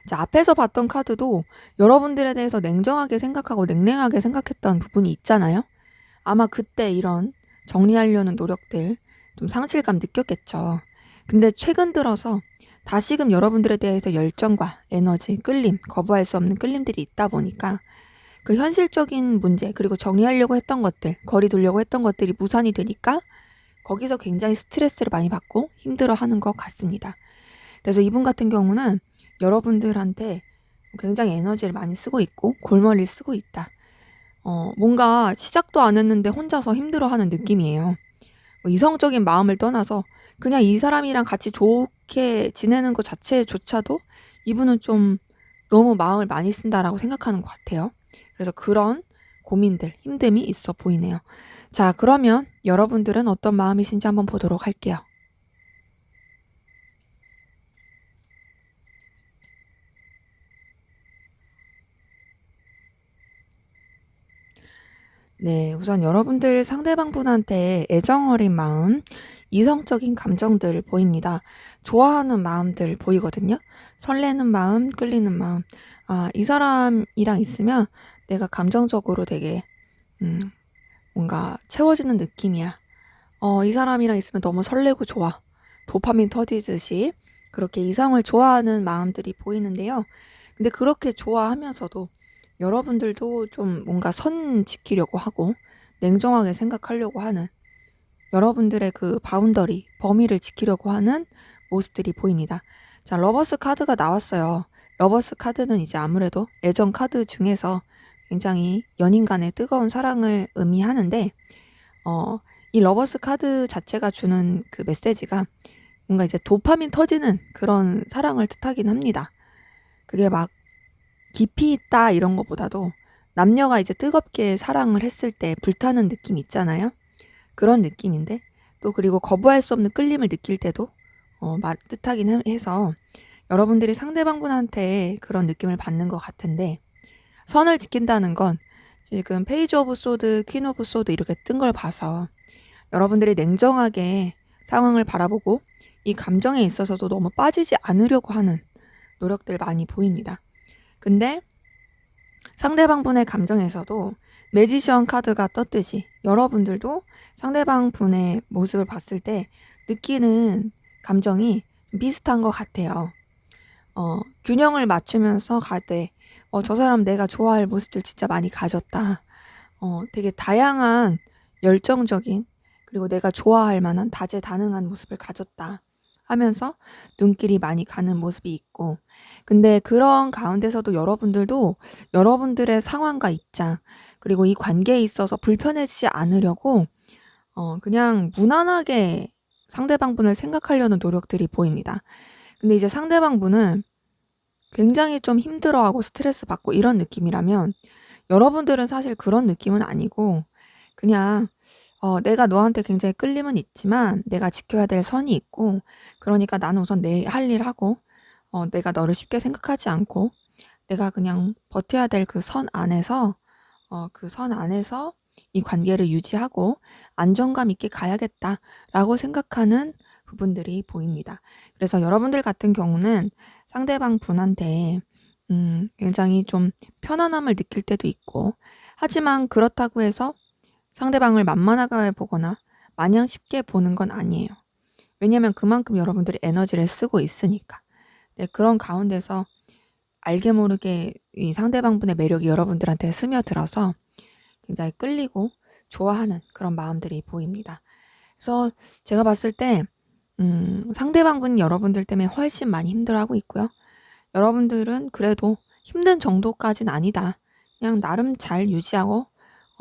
자, 앞에서 봤던 카드도 여러분들에 대해서 냉정하게 생각하고 냉랭하게 생각했던 부분이 있잖아요. 아마 그때 이런 정리하려는 노력들 좀 상실감 느꼈겠죠. 근데 최근 들어서 다시금 여러분들에 대해서 열정과 에너지, 끌림, 거부할 수 없는 끌림들이 있다 보니까 그 현실적인 문제, 그리고 정리하려고 했던 것들, 거리 두려고 했던 것들이 무산이 되니까 거기서 굉장히 스트레스를 많이 받고 힘들어하는 것 같습니다. 그래서 이분 같은 경우는 여러분들한테 굉장히 에너지를 많이 쓰고 있고 골머리를 쓰고 있다. 뭔가 시작도 안 했는데 혼자서 힘들어하는 느낌이에요. 이성적인 마음을 떠나서 그냥 이 사람이랑 같이 좋게 지내는 것 자체조차도 이분은 좀 너무 마음을 많이 쓴다라고 생각하는 것 같아요. 그래서 그런 고민들, 힘듦이 있어 보이네요. 자, 그러면 여러분들은 어떤 마음이신지 한번 보도록 할게요. 네, 우선 여러분들 상대방분한테 애정 어린 마음, 이성적인 감정들 보입니다. 좋아하는 마음들 보이거든요. 설레는 마음, 끌리는 마음. 이 사람이랑 있으면 내가 감정적으로 되게 뭔가 채워지는 느낌이야. 이 사람이랑 있으면 너무 설레고 좋아. 도파민 터지듯이 그렇게 이성을 좋아하는 마음들이 보이는데요. 근데 그렇게 좋아하면서도 여러분들도 좀 뭔가 선 지키려고 하고 냉정하게 생각하려고 하는, 여러분들의 그 바운더리, 범위를 지키려고 하는 모습들이 보입니다. 자, 러버스 카드가 나왔어요. 러버스 카드는 이제 아무래도 애정 카드 중에서 굉장히 연인 간의 뜨거운 사랑을 의미하는데, 이 러버스 카드 자체가 주는 그 메시지가 뭔가 이제 도파민 터지는 그런 사랑을 뜻하긴 합니다. 그게 막 깊이 있다 이런 것보다도 남녀가 이제 뜨겁게 사랑을 했을 때 불타는 느낌 있잖아요. 그런 느낌인데, 또 그리고 거부할 수 없는 끌림을 느낄 때도 뜻하긴 해서 여러분들이 상대방분한테 그런 느낌을 받는 것 같은데, 선을 지킨다는 건 지금 페이지 오브 소드, 퀸 오브 소드 이렇게 뜬 걸 봐서 여러분들이 냉정하게 상황을 바라보고 이 감정에 있어서도 너무 빠지지 않으려고 하는 노력들 많이 보입니다. 근데 상대방분의 감정에서도 매지션 카드가 떴듯이 여러분들도 상대방분의 모습을 봤을 때 느끼는 감정이 비슷한 것 같아요. 균형을 맞추면서 가되 저 사람 내가 좋아할 모습들 진짜 많이 가졌다. 되게 다양한 열정적인, 그리고 내가 좋아할 만한 다재다능한 모습을 가졌다 하면서 눈길이 많이 가는 모습이 있고, 근데 그런 가운데서도 여러분들도 여러분들의 상황과 입장, 그리고 이 관계에 있어서 불편해지지 않으려고 그냥 무난하게 상대방분을 생각하려는 노력들이 보입니다. 근데 이제 상대방분은 굉장히 좀 힘들어하고 스트레스 받고 이런 느낌이라면 여러분들은 사실 그런 느낌은 아니고 그냥 내가 너한테 굉장히 끌림은 있지만 내가 지켜야 될 선이 있고, 그러니까 나는 우선 내 할 일 하고, 내가 너를 쉽게 생각하지 않고 내가 그냥 버텨야 될 그 선 안에서 그 선 안에서 이 관계를 유지하고 '안정감 있게 가야겠다.'라고 생각하는 부분들이 보입니다. 그래서 여러분들 같은 경우는 상대방 분한테 굉장히 좀 편안함을 느낄 때도 있고, 하지만 그렇다고 해서 상대방을 만만하게 보거나 마냥 쉽게 보는 건 아니에요. 왜냐면 그만큼 여러분들이 에너지를 쓰고 있으니까. 네, 그런 가운데서 알게 모르게 이 상대방분의 매력이 여러분들한테 스며들어서 굉장히 끌리고 좋아하는 그런 마음들이 보입니다. 그래서 제가 봤을 때 상대방분이 여러분들 때문에 훨씬 많이 힘들어하고 있고요. 여러분들은 그래도 힘든 정도까진 아니다. 그냥 나름 잘 유지하고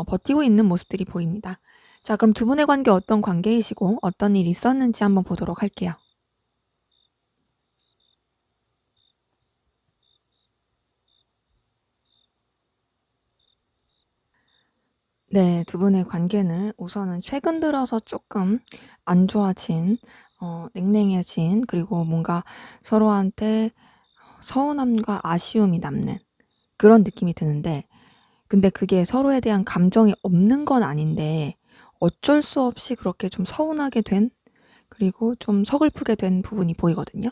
버티고 있는 모습들이 보입니다. 자, 그럼 두 분의 관계 어떤 관계이시고 어떤 일이 있었는지 한번 보도록 할게요. 네. 두 분의 관계는 우선은 최근 들어서 조금 안 좋아진, 냉랭해진, 그리고 뭔가 서로한테 서운함과 아쉬움이 남는 그런 느낌이 드는데, 근데 그게 서로에 대한 감정이 없는 건 아닌데 어쩔 수 없이 그렇게 좀 서운하게 된, 그리고 좀 서글프게 된 부분이 보이거든요.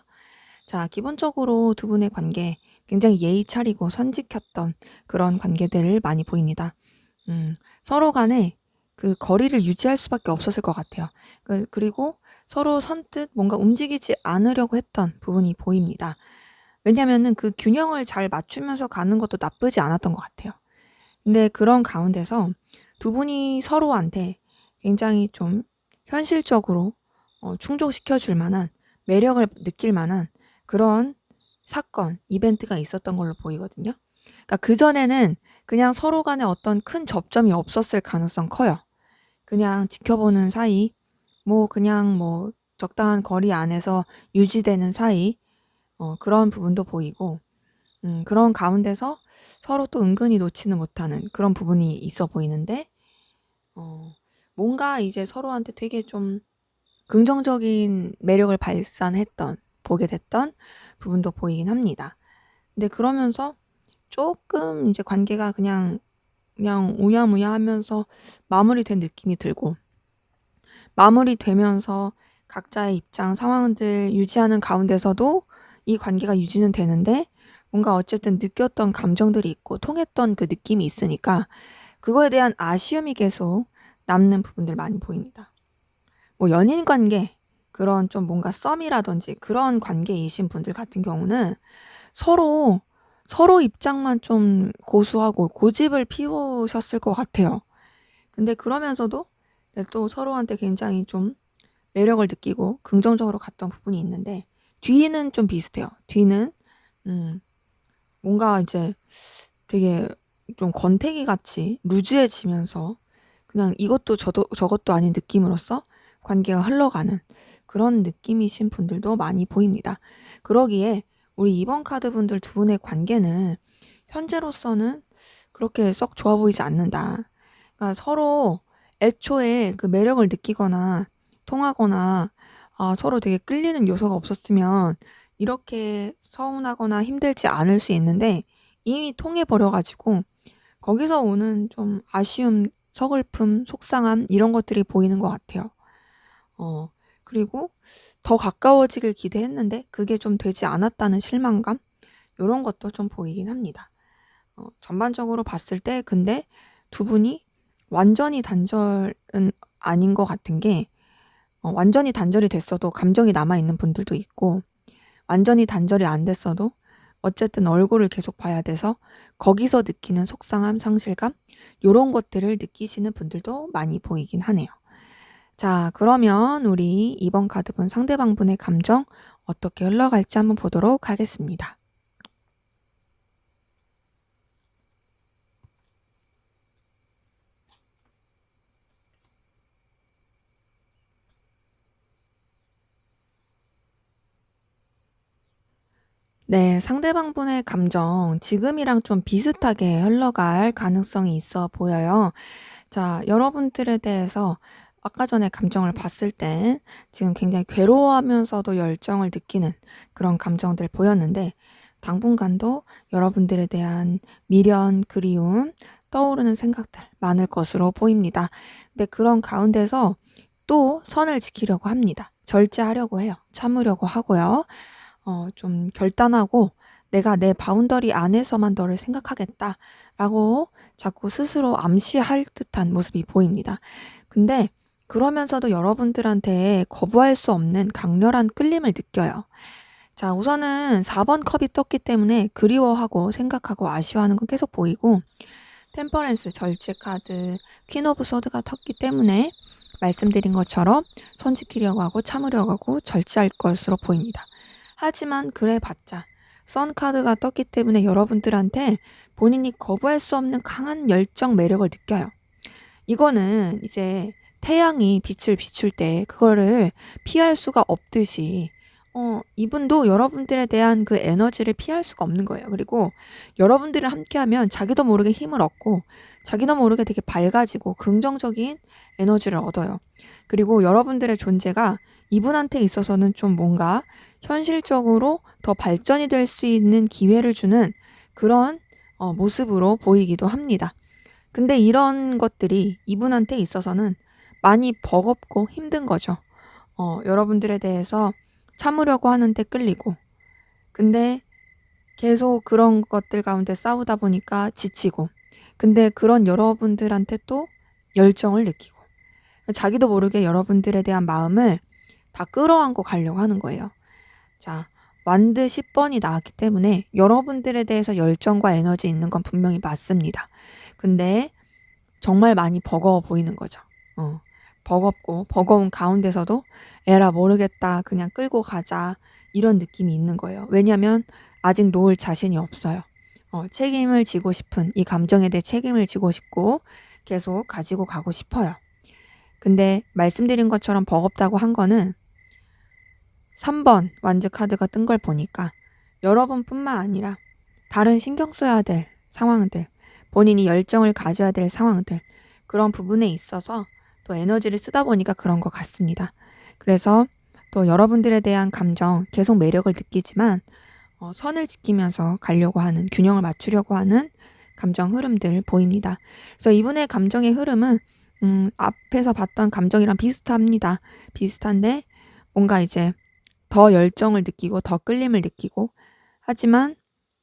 자, 기본적으로 두 분의 관계 굉장히 예의 차리고 선 지켰던 그런 관계들을 많이 보입니다. 서로 간에 그 거리를 유지할 수밖에 없었을 것 같아요. 그리고 서로 선뜻 뭔가 움직이지 않으려고 했던 부분이 보입니다. 왜냐면은 그 균형을 잘 맞추면서 가는 것도 나쁘지 않았던 것 같아요. 근데 그런 가운데서 두 분이 서로한테 굉장히 좀 현실적으로 충족시켜 줄 만한, 매력을 느낄 만한 그런 사건, 이벤트가 있었던 걸로 보이거든요. 그러니까 그전에는 그냥 서로 간에 어떤 큰 접점이 없었을 가능성 커요. 그냥 지켜보는 사이, 뭐 그냥 뭐 적당한 거리 안에서 유지되는 사이, 그런 부분도 보이고, 그런 가운데서 서로 또 은근히 놓지는 못하는 그런 부분이 있어 보이는데, 어 뭔가 이제 서로한테 되게 좀 긍정적인 매력을 발산했던, 보게 됐던 부분도 보이긴 합니다. 근데 그러면서 조금 이제 관계가 그냥 우야무야하면서 마무리된 느낌이 들고, 마무리되면서 각자의 입장 상황들 유지하는 가운데서도 이 관계가 유지는 되는데, 뭔가 어쨌든 느꼈던 감정들이 있고 통했던 그 느낌이 있으니까 그거에 대한 아쉬움이 계속 남는 부분들 많이 보입니다. 뭐 연인 관계, 그런 좀 뭔가 썸이라든지 그런 관계이신 분들 같은 경우는 서로, 서로 입장만 좀 고수하고 고집을 피우셨을 것 같아요. 근데 그러면서도 또 서로한테 굉장히 좀 매력을 느끼고 긍정적으로 갔던 부분이 있는데, 뒤는 좀 비슷해요. 뒤는 음 뭔가 이제 되게 좀 권태기 같이 루즈해지면서 그냥 이것도 저것도 아닌 느낌으로써 관계가 흘러가는 그런 느낌이신 분들도 많이 보입니다. 그러기에 우리 2번 카드 분들 두 분의 관계는 현재로서는 그렇게 썩 좋아 보이지 않는다. 그러니까 서로 애초에 그 매력을 느끼거나 통하거나 서로 되게 끌리는 요소가 없었으면 이렇게 서운하거나 힘들지 않을 수 있는데, 이미 통해 버려 가지고 거기서 오는 좀 아쉬움, 서글픔, 속상함, 이런 것들이 보이는 것 같아요. 어 그리고 더 가까워지길 기대했는데 그게 좀 되지 않았다는 실망감, 요런 것도 좀 보이긴 합니다. 전반적으로 봤을 때 근데 두 분이 완전히 단절은 아닌 것 같은 게, 완전히 단절이 됐어도 감정이 남아 있는 분들도 있고, 완전히 단절이 안 됐어도 어쨌든 얼굴을 계속 봐야 돼서 거기서 느끼는 속상함, 상실감, 요런 것들을 느끼시는 분들도 많이 보이긴 하네요. 자, 그러면 우리 이번 카드분 상대방 분의 감정 어떻게 흘러갈지 한번 보도록 하겠습니다. 네, 상대방 분의 감정 지금이랑 좀 비슷하게 흘러갈 가능성이 있어 보여요. 자, 여러분들에 대해서 아까 전에 감정을 봤을 땐 지금 굉장히 괴로워하면서도 열정을 느끼는 그런 감정들 보였는데 당분간도 여러분들에 대한 미련, 그리움, 떠오르는 생각들 많을 것으로 보입니다. 근데 그런 가운데서 또 선을 지키려고 합니다. 절제하려고 해요. 참으려고 하고요. 좀 결단하고 내가 내 바운더리 안에서만 너를 생각하겠다라고 자꾸 스스로 암시할 듯한 모습이 보입니다. 근데 그러면서도 여러분들한테 거부할 수 없는 강렬한 끌림을 느껴요. 자, 우선은 4번 컵이 떴기 때문에 그리워하고 생각하고 아쉬워하는 건 계속 보이고 템퍼런스 절제 카드, 퀸 오브 소드가 떴기 때문에 말씀드린 것처럼 손 지키려고 하고 참으려고 하고 절제할 것으로 보입니다. 하지만 그래봤자 선 카드가 떴기 때문에 여러분들한테 본인이 거부할 수 없는 강한 열정 매력을 느껴요. 이거는 이제 태양이 빛을 비출 때 그거를 피할 수가 없듯이 이분도 여러분들에 대한 그 에너지를 피할 수가 없는 거예요. 그리고 여러분들이랑 함께하면 자기도 모르게 힘을 얻고 자기도 모르게 되게 밝아지고 긍정적인 에너지를 얻어요. 그리고 여러분들의 존재가 이분한테 있어서는 좀 뭔가 현실적으로 더 발전이 될 수 있는 기회를 주는 그런 모습으로 보이기도 합니다. 근데 이런 것들이 이분한테 있어서는 많이 버겁고 힘든 거죠. 여러분들에 대해서 참으려고 하는데 끌리고 근데 계속 그런 것들 가운데 싸우다 보니까 지치고 근데 그런 여러분들한테 또 열정을 느끼고 자기도 모르게 여러분들에 대한 마음을 다 끌어안고 가려고 하는 거예요. 자, 완드 10번이 나왔기 때문에 여러분들에 대해서 열정과 에너지 있는 건 분명히 맞습니다. 근데 정말 많이 버거워 보이는 거죠. 버겁고 버거운 가운데서도 에라 모르겠다 그냥 끌고 가자 이런 느낌이 있는 거예요. 왜냐하면 아직 놓을 자신이 없어요. 책임을 지고 싶은 이 감정에 대해 책임을 지고 싶고 계속 가지고 가고 싶어요. 근데 말씀드린 것처럼 버겁다고 한 거는 3번 완즈 카드가 뜬 걸 보니까 여러분뿐만 아니라 다른 신경 써야 될 상황들, 본인이 열정을 가져야 될 상황들 그런 부분에 있어서 또 에너지를 쓰다 보니까 그런 것 같습니다. 그래서 또 여러분들에 대한 감정 계속 매력을 느끼지만 선을 지키면서 가려고 하는 균형을 맞추려고 하는 감정 흐름들 보입니다. 그래서 이분의 감정의 흐름은 앞에서 봤던 감정이랑 비슷합니다. 비슷한데 뭔가 이제 더 열정을 느끼고 더 끌림을 느끼고 하지만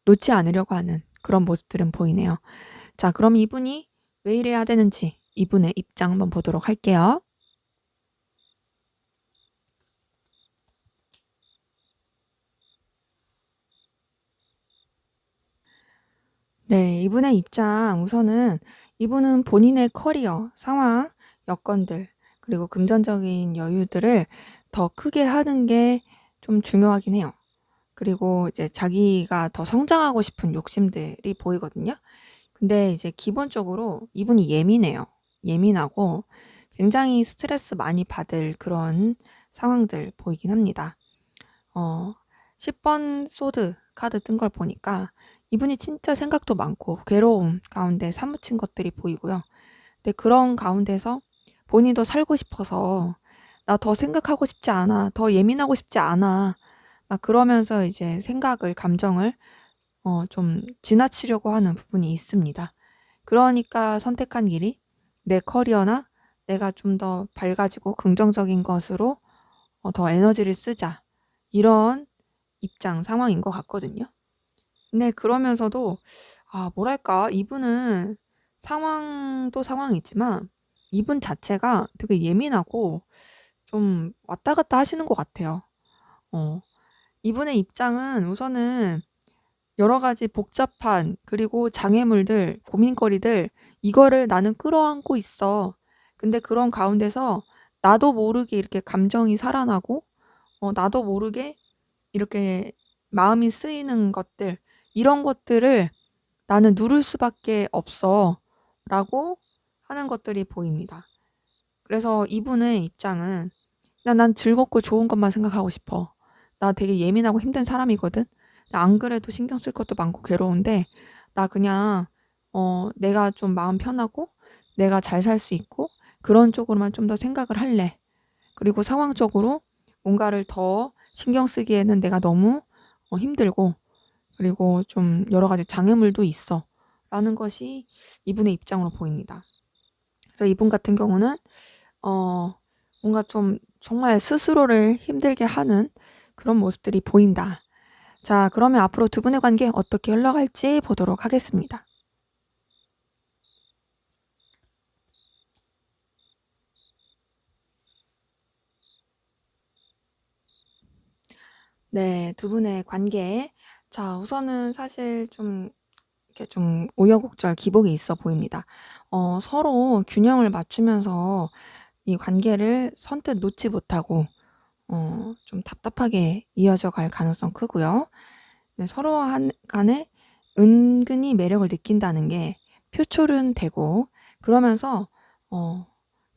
놓지 않으려고 하는 그런 모습들은 보이네요. 자, 그럼 이분이 왜 이래야 되는지 이분의 입장 한번 보도록 할게요. 네, 이분의 입장 우선은 이분은 본인의 커리어, 상황, 여건들 그리고 금전적인 여유들을 더 크게 하는 게 좀 중요하긴 해요. 그리고 이제 자기가 더 성장하고 싶은 욕심들이 보이거든요. 근데 이제 기본적으로 이분이 예민해요. 예민하고 굉장히 스트레스 많이 받을 그런 상황들 보이긴 합니다. 10번 소드 카드 뜬 걸 보니까 이분이 진짜 생각도 많고 괴로움 가운데 사무친 것들이 보이고요. 근데 그런 가운데서 본인도 살고 싶어서 나 더 생각하고 싶지 않아. 더 예민하고 싶지 않아. 막 그러면서 이제 생각을, 감정을 좀 지나치려고 하는 부분이 있습니다. 그러니까 선택한 길이 내 커리어나 내가 좀 더 밝아지고 긍정적인 것으로 더 에너지를 쓰자. 이런 입장, 상황인 것 같거든요. 근데 그러면서도 뭐랄까 이분은 상황도 상황이지만 이분 자체가 되게 예민하고 좀 왔다 갔다 하시는 것 같아요. 어. 이분의 입장은 우선은 여러 가지 복잡한 그리고 장애물들, 고민거리들 이거를 나는 끌어안고 있어. 근데 그런 가운데서 나도 모르게 이렇게 감정이 살아나고 나도 모르게 이렇게 마음이 쓰이는 것들 이런 것들을 '나는 누를 수밖에 없어.'라고 하는 것들이 보입니다. 그래서 이분의 입장은 '그냥 난 즐겁고 좋은 것만 생각하고 싶어. 나 되게 예민하고 힘든 사람이거든. 나 안 그래도 신경 쓸 것도 많고 괴로운데 나 그냥 내가 좀 마음 편하고 내가 잘 살 수 있고 그런 쪽으로만 좀 더 생각을 할래. 그리고 상황적으로 뭔가를 더 신경 쓰기에는 내가 너무 힘들고 그리고 좀 여러 가지 장애물도 있어. 라는 것이 이분의 입장으로 보입니다. 그래서 이분 같은 경우는 어 뭔가 좀 정말 스스로를 힘들게 하는 그런 모습들이 보인다. 자, 그러면 앞으로 두 분의 관계 어떻게 흘러갈지 보도록 하겠습니다. 네, 두 분의 관계. 자, 우선은 사실 좀 이렇게 좀 우여곡절 기복이 있어 보입니다. 서로 균형을 맞추면서 이 관계를 선뜻 놓지 못하고 좀 답답하게 이어져 갈 가능성 크고요. 네, 서로 간에 은근히 매력을 느낀다는 게 표출은 되고 그러면서 어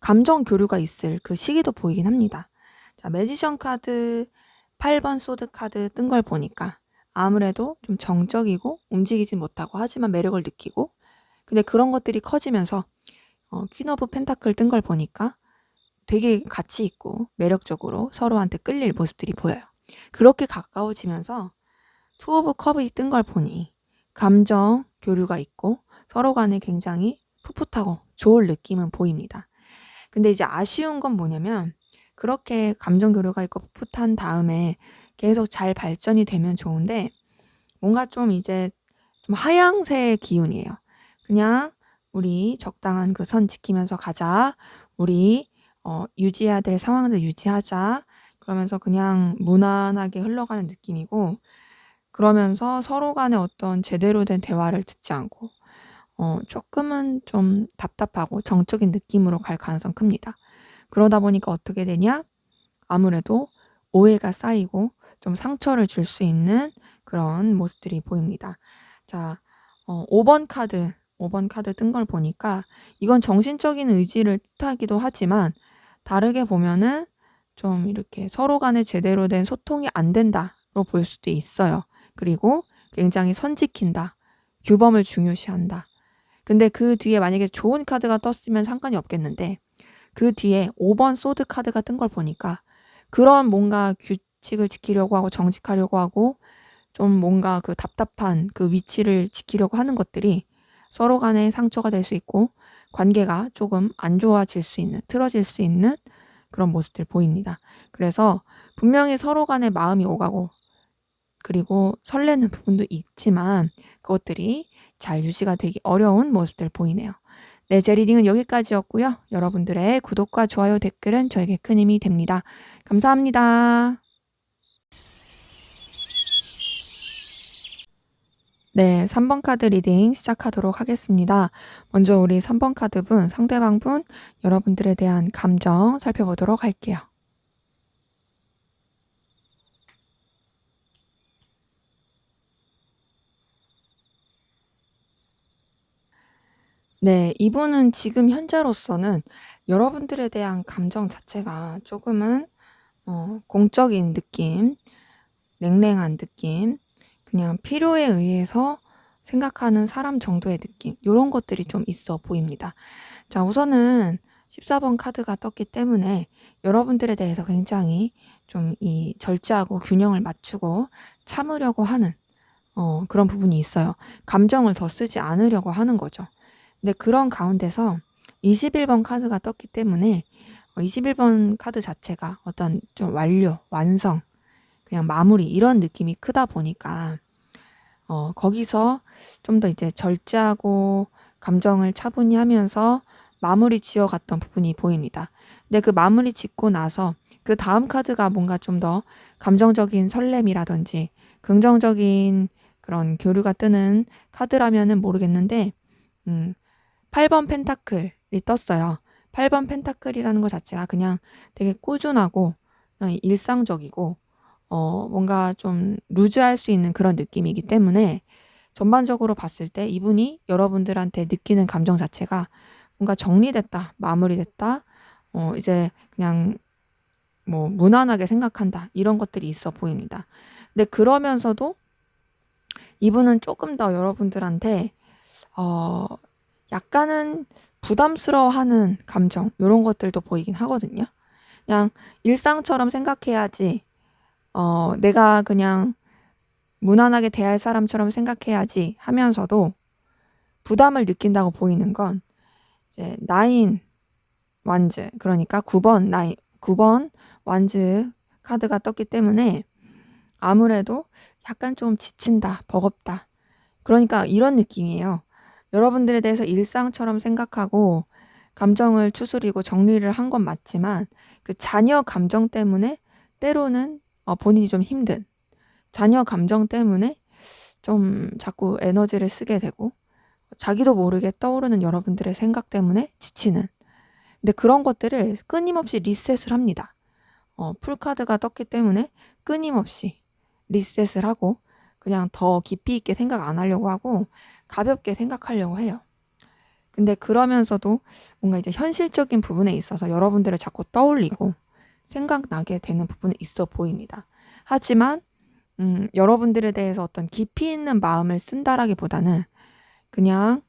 감정 교류가 있을 그 시기도 보이긴 합니다. 자, 매지션 카드 8번 소드 카드 뜬 걸 보니까 아무래도 좀 정적이고 움직이지 못하고 하지만 매력을 느끼고 근데 그런 것들이 커지면서 퀸 오브 펜타클 뜬 걸 보니까 되게 가치 있고 매력적으로 서로한테 끌릴 모습들이 보여요. 그렇게 가까워지면서 투 오브 컵이 뜬 걸 보니 감정 교류가 있고 서로 간에 굉장히 풋풋하고 좋을 느낌은 보입니다. 근데 이제 아쉬운 건 뭐냐면 그렇게 감정 교류가 있고 풋풋한 다음에 계속 잘 발전이 되면 좋은데 뭔가 좀 이제 좀 하향세의 기운이에요. 그냥 우리 적당한 그 선 지키면서 가자. 우리 유지해야 될 상황들 유지하자. 그러면서 그냥 무난하게 흘러가는 느낌이고 그러면서 서로 간에 어떤 제대로 된 대화를 듣지 않고 조금은 좀 답답하고 정적인 느낌으로 갈 가능성 큽니다. 그러다 보니까 어떻게 되냐? 아무래도 오해가 쌓이고 좀 상처를 줄 수 있는 그런 모습들이 보입니다. 자, 5번 카드 뜬 걸 보니까 이건 정신적인 의지를 뜻하기도 하지만 다르게 보면은 좀 이렇게 서로 간에 제대로 된 소통이 안 된다로 볼 수도 있어요. 그리고 굉장히 선 지킨다. 규범을 중요시한다. 근데 그 뒤에 만약에 좋은 카드가 떴으면 상관이 없겠는데 그 뒤에 5번 소드 카드가 뜬 걸 보니까 그런 뭔가 규칙을 지키려고 하고 정직하려고 하고 좀 뭔가 그 답답한 그 위치를 지키려고 하는 것들이 서로 간에 상처가 될 수 있고 관계가 조금 안 좋아질 수 있는, 틀어질 수 있는 그런 모습들 보입니다. 그래서 분명히 서로 간에 마음이 오가고 그리고 설레는 부분도 있지만 그것들이 잘 유지가 되기 어려운 모습들 보이네요. 네, 제 리딩은 여기까지였고요. 여러분들의 구독과 좋아요, 댓글은 저에게 큰 힘이 됩니다. 감사합니다. 네, 3번 카드 리딩 시작하도록 하겠습니다. 먼저 우리 3번 카드 분, 상대방 분, 여러분들에 대한 감정 살펴보도록 할게요. 네, 이분은 지금 현재로서는 여러분들에 대한 감정 자체가 조금은 공적인 느낌, 냉랭한 느낌, 그냥 필요에 의해서 생각하는 사람 정도의 느낌, 요런 것들이 좀 있어 보입니다. 자, 우선은 14번 카드가 떴기 때문에 여러분들에 대해서 굉장히 좀 이 절제하고 균형을 맞추고 참으려고 하는 그런 부분이 있어요. 감정을 더 쓰지 않으려고 하는 거죠. 근데 그런 가운데서 21번 카드가 떴기 때문에 21번 카드 자체가 어떤 좀 완료, 완성, 그냥 마무리 이런 느낌이 크다 보니까 거기서 좀 더 이제 절제하고 감정을 차분히 하면서 마무리 지어갔던 부분이 보입니다. 근데 그 마무리 짓고 나서 그 다음 카드가 뭔가 좀 더 감정적인 설렘이라든지 긍정적인 그런 교류가 뜨는 카드라면은 모르겠는데 8번 펜타클이 떴어요. 8번 펜타클이라는 것 자체가 그냥 되게 꾸준하고 그냥 일상적이고 뭔가 좀 루즈할 수 있는 그런 느낌이기 때문에 전반적으로 봤을 때 이분이 여러분들한테 느끼는 감정 자체가 뭔가 정리됐다, 마무리됐다, 이제 그냥 뭐 무난하게 생각한다 이런 것들이 있어 보입니다. 근데 그러면서도 이분은 조금 더 여러분들한테 어 약간은 부담스러워하는 감정 요런 것들도 보이긴 하거든요. 그냥 일상처럼 생각해야지 내가 그냥 무난하게 대할 사람처럼 생각해야지 하면서도 부담을 느낀다고 보이는 건 이제 9 완즈 그러니까 9번 완즈 카드가 떴기 때문에 아무래도 약간 좀 지친다, 버겁다. 그러니까 이런 느낌이에요. 여러분들에 대해서 일상처럼 생각하고 감정을 추스리고 정리를 한 건 맞지만 그 자녀 감정 때문에 때로는 본인이 좀 힘든 자녀 감정 때문에 좀 자꾸 에너지를 쓰게 되고 자기도 모르게 떠오르는 여러분들의 생각 때문에 지치는 근데 그런 것들을 끊임없이 리셋을 합니다. 풀카드가 떴기 때문에 끊임없이 리셋을 하고 그냥 더 깊이 있게 생각 안 하려고 하고 가볍게 생각하려고 해요. 근데 그러면서도 뭔가 이제 현실적인 부분에 있어서 여러분들을 자꾸 떠올리고 생각나게 되는 부분이 있어 보입니다. 하지만 여러분들에 대해서 어떤 깊이 있는 마음을 쓴다라기보다는 그냥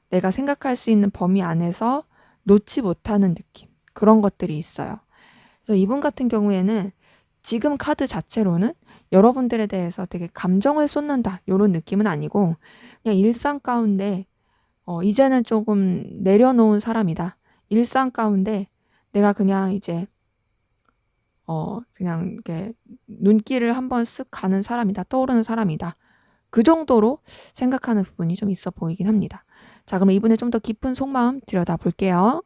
내가 생각할 수 있는 범위 안에서 놓지 못하는 느낌 그런 것들이 있어요. 그래서 이분 같은 경우에는 지금 카드 자체로는 여러분들에 대해서 되게 감정을 쏟는다 이런 느낌은 아니고 그냥 일상 가운데 이제는 조금 내려놓은 사람이다. 일상 가운데 내가 그냥 이제 그냥 이렇게 눈길을 한번 쓱 가는 사람이다. 떠오르는 사람이다. 그 정도로 생각하는 부분이 좀 있어 보이긴 합니다. 자, 그럼 이분의 좀 더 깊은 속마음 들여다 볼게요.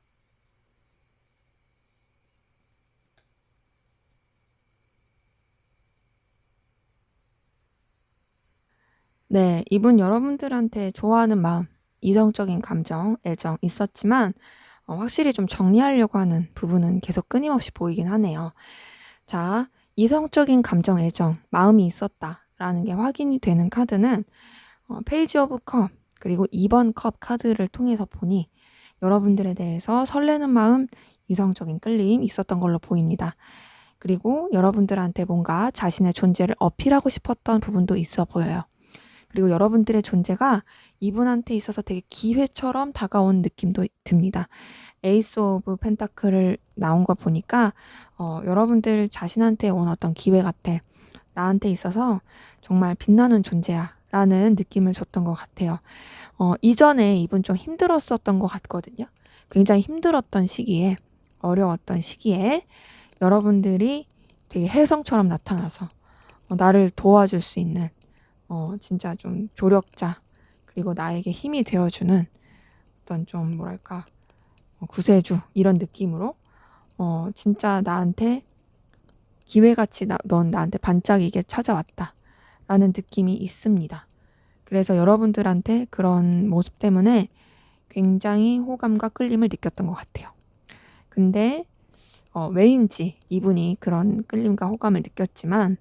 네, 이분 여러분들한테 좋아하는 마음, 이성적인 감정, 애정 있었지만 확실히 좀 정리하려고 하는 부분은 계속 끊임없이 보이긴 하네요. 자, 이성적인 감정, 애정, 마음이 있었다라는 게 확인이 되는 카드는 페이지 오브 컵 그리고 2번 컵 카드를 통해서 보니 여러분들에 대해서 설레는 마음, 이성적인 끌림 있었던 걸로 보입니다. 그리고 여러분들한테 뭔가 자신의 존재를 어필하고 싶었던 부분도 있어 보여요. 그리고 여러분들의 존재가 이분한테 있어서 되게 기회처럼 다가온 느낌도 듭니다. 에이스 오브 펜타클을 나온 거 보니까 여러분들 자신한테 온 어떤 기회 같아. 나한테 있어서 정말 빛나는 존재야 라는 느낌을 줬던 것 같아요. 이전에 이분 좀 힘들었었던 것 같거든요. 굉장히 힘들었던 시기에 어려웠던 시기에 여러분들이 되게 혜성처럼 나타나서 나를 도와줄 수 있는 진짜 좀 조력자 그리고 나에게 힘이 되어주는 어떤 좀 뭐랄까 구세주 이런 느낌으로 진짜 나한테 기회같이 넌 나한테 반짝이게 찾아왔다 라는 느낌이 있습니다. 그래서 여러분들한테 그런 모습 때문에 굉장히 호감과 끌림을 느꼈던 것 같아요. 근데 왜인지 이분이 그런 끌림과 호감을 느꼈지만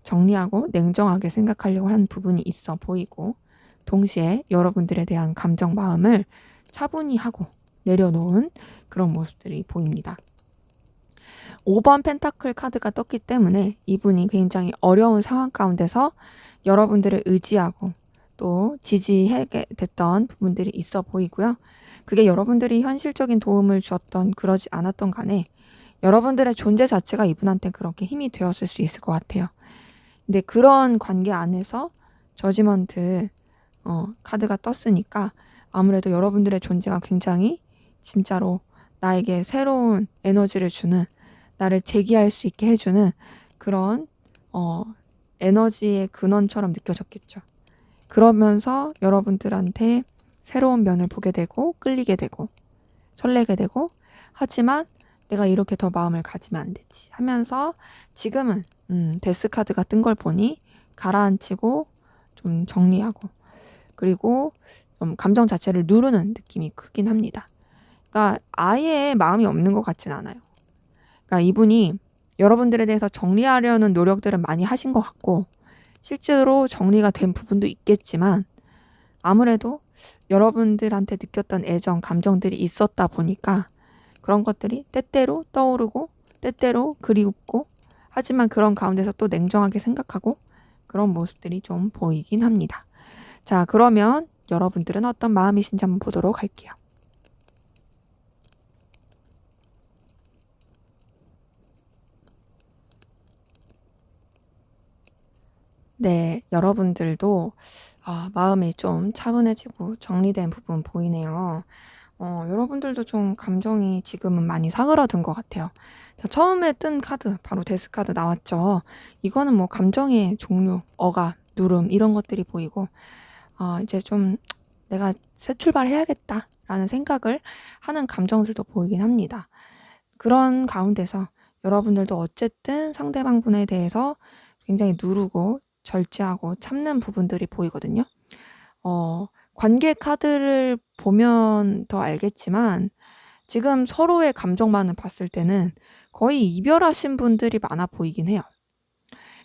정리하고 냉정하게 생각하려고 한 부분이 있어 보이고 동시에 여러분들에 대한 감정 마음을 차분히 하고 내려놓은 그런 모습들이 보입니다. 5번 펜타클 카드가 떴기 때문에 이분이 굉장히 어려운 상황 가운데서 여러분들을 의지하고 또 지지하게 됐던 부분들이 있어 보이고요. 그게 여러분들이 현실적인 도움을 주었던 그러지 않았던 간에 여러분들의 존재 자체가 이분한테 그렇게 힘이 되었을 수 있을 것 같아요. 근데 그런 관계 안에서 저지먼트 카드가 떴으니까 아무래도 여러분들의 존재가 굉장히 진짜로 나에게 새로운 에너지를 주는 나를 재기할 수 있게 해주는 그런 에너지의 근원처럼 느껴졌겠죠. 그러면서 여러분들한테 새로운 면을 보게 되고 끌리게 되고 설레게 되고 하지만 내가 이렇게 더 마음을 가지면 안 되지 하면서 지금은 데스 카드가 뜬 걸 보니 가라앉히고 좀 정리하고 그리고 좀 감정 자체를 누르는 느낌이 크긴 합니다. 그러니까 아예 마음이 없는 것 같진 않아요. 그러니까 이분이 여러분들에 대해서 정리하려는 노력들을 많이 하신 것 같고 실제로 정리가 된 부분도 있겠지만 아무래도 여러분들한테 느꼈던 애정, 감정들이 있었다 보니까 그런 것들이 때때로 떠오르고 때때로 그리웠고 하지만 그런 가운데서 또 냉정하게 생각하고 그런 모습들이 좀 보이긴 합니다. 자, 그러면 여러분들은 어떤 마음이신지 한번 보도록 할게요. 네, 여러분들도 마음이 좀 차분해지고 정리된 부분 보이네요. 여러분들도 좀 감정이 지금은 많이 사그러든 것 같아요. 자, 처음에 뜬 카드, 바로 데스 카드 나왔죠. 이거는 뭐 감정의 종류, 억압, 누름 이런 것들이 보이고, 이제 좀 내가 새 출발해야겠다라는 생각을 하는 감정들도 보이긴 합니다. 그런 가운데서 여러분들도 어쨌든 상대방 분에 대해서 굉장히 누르고 절제하고 참는 부분들이 보이거든요. 관계 카드를 보면 더 알겠지만 지금 서로의 감정만을 봤을 때는 거의 이별하신 분들이 많아 보이긴 해요.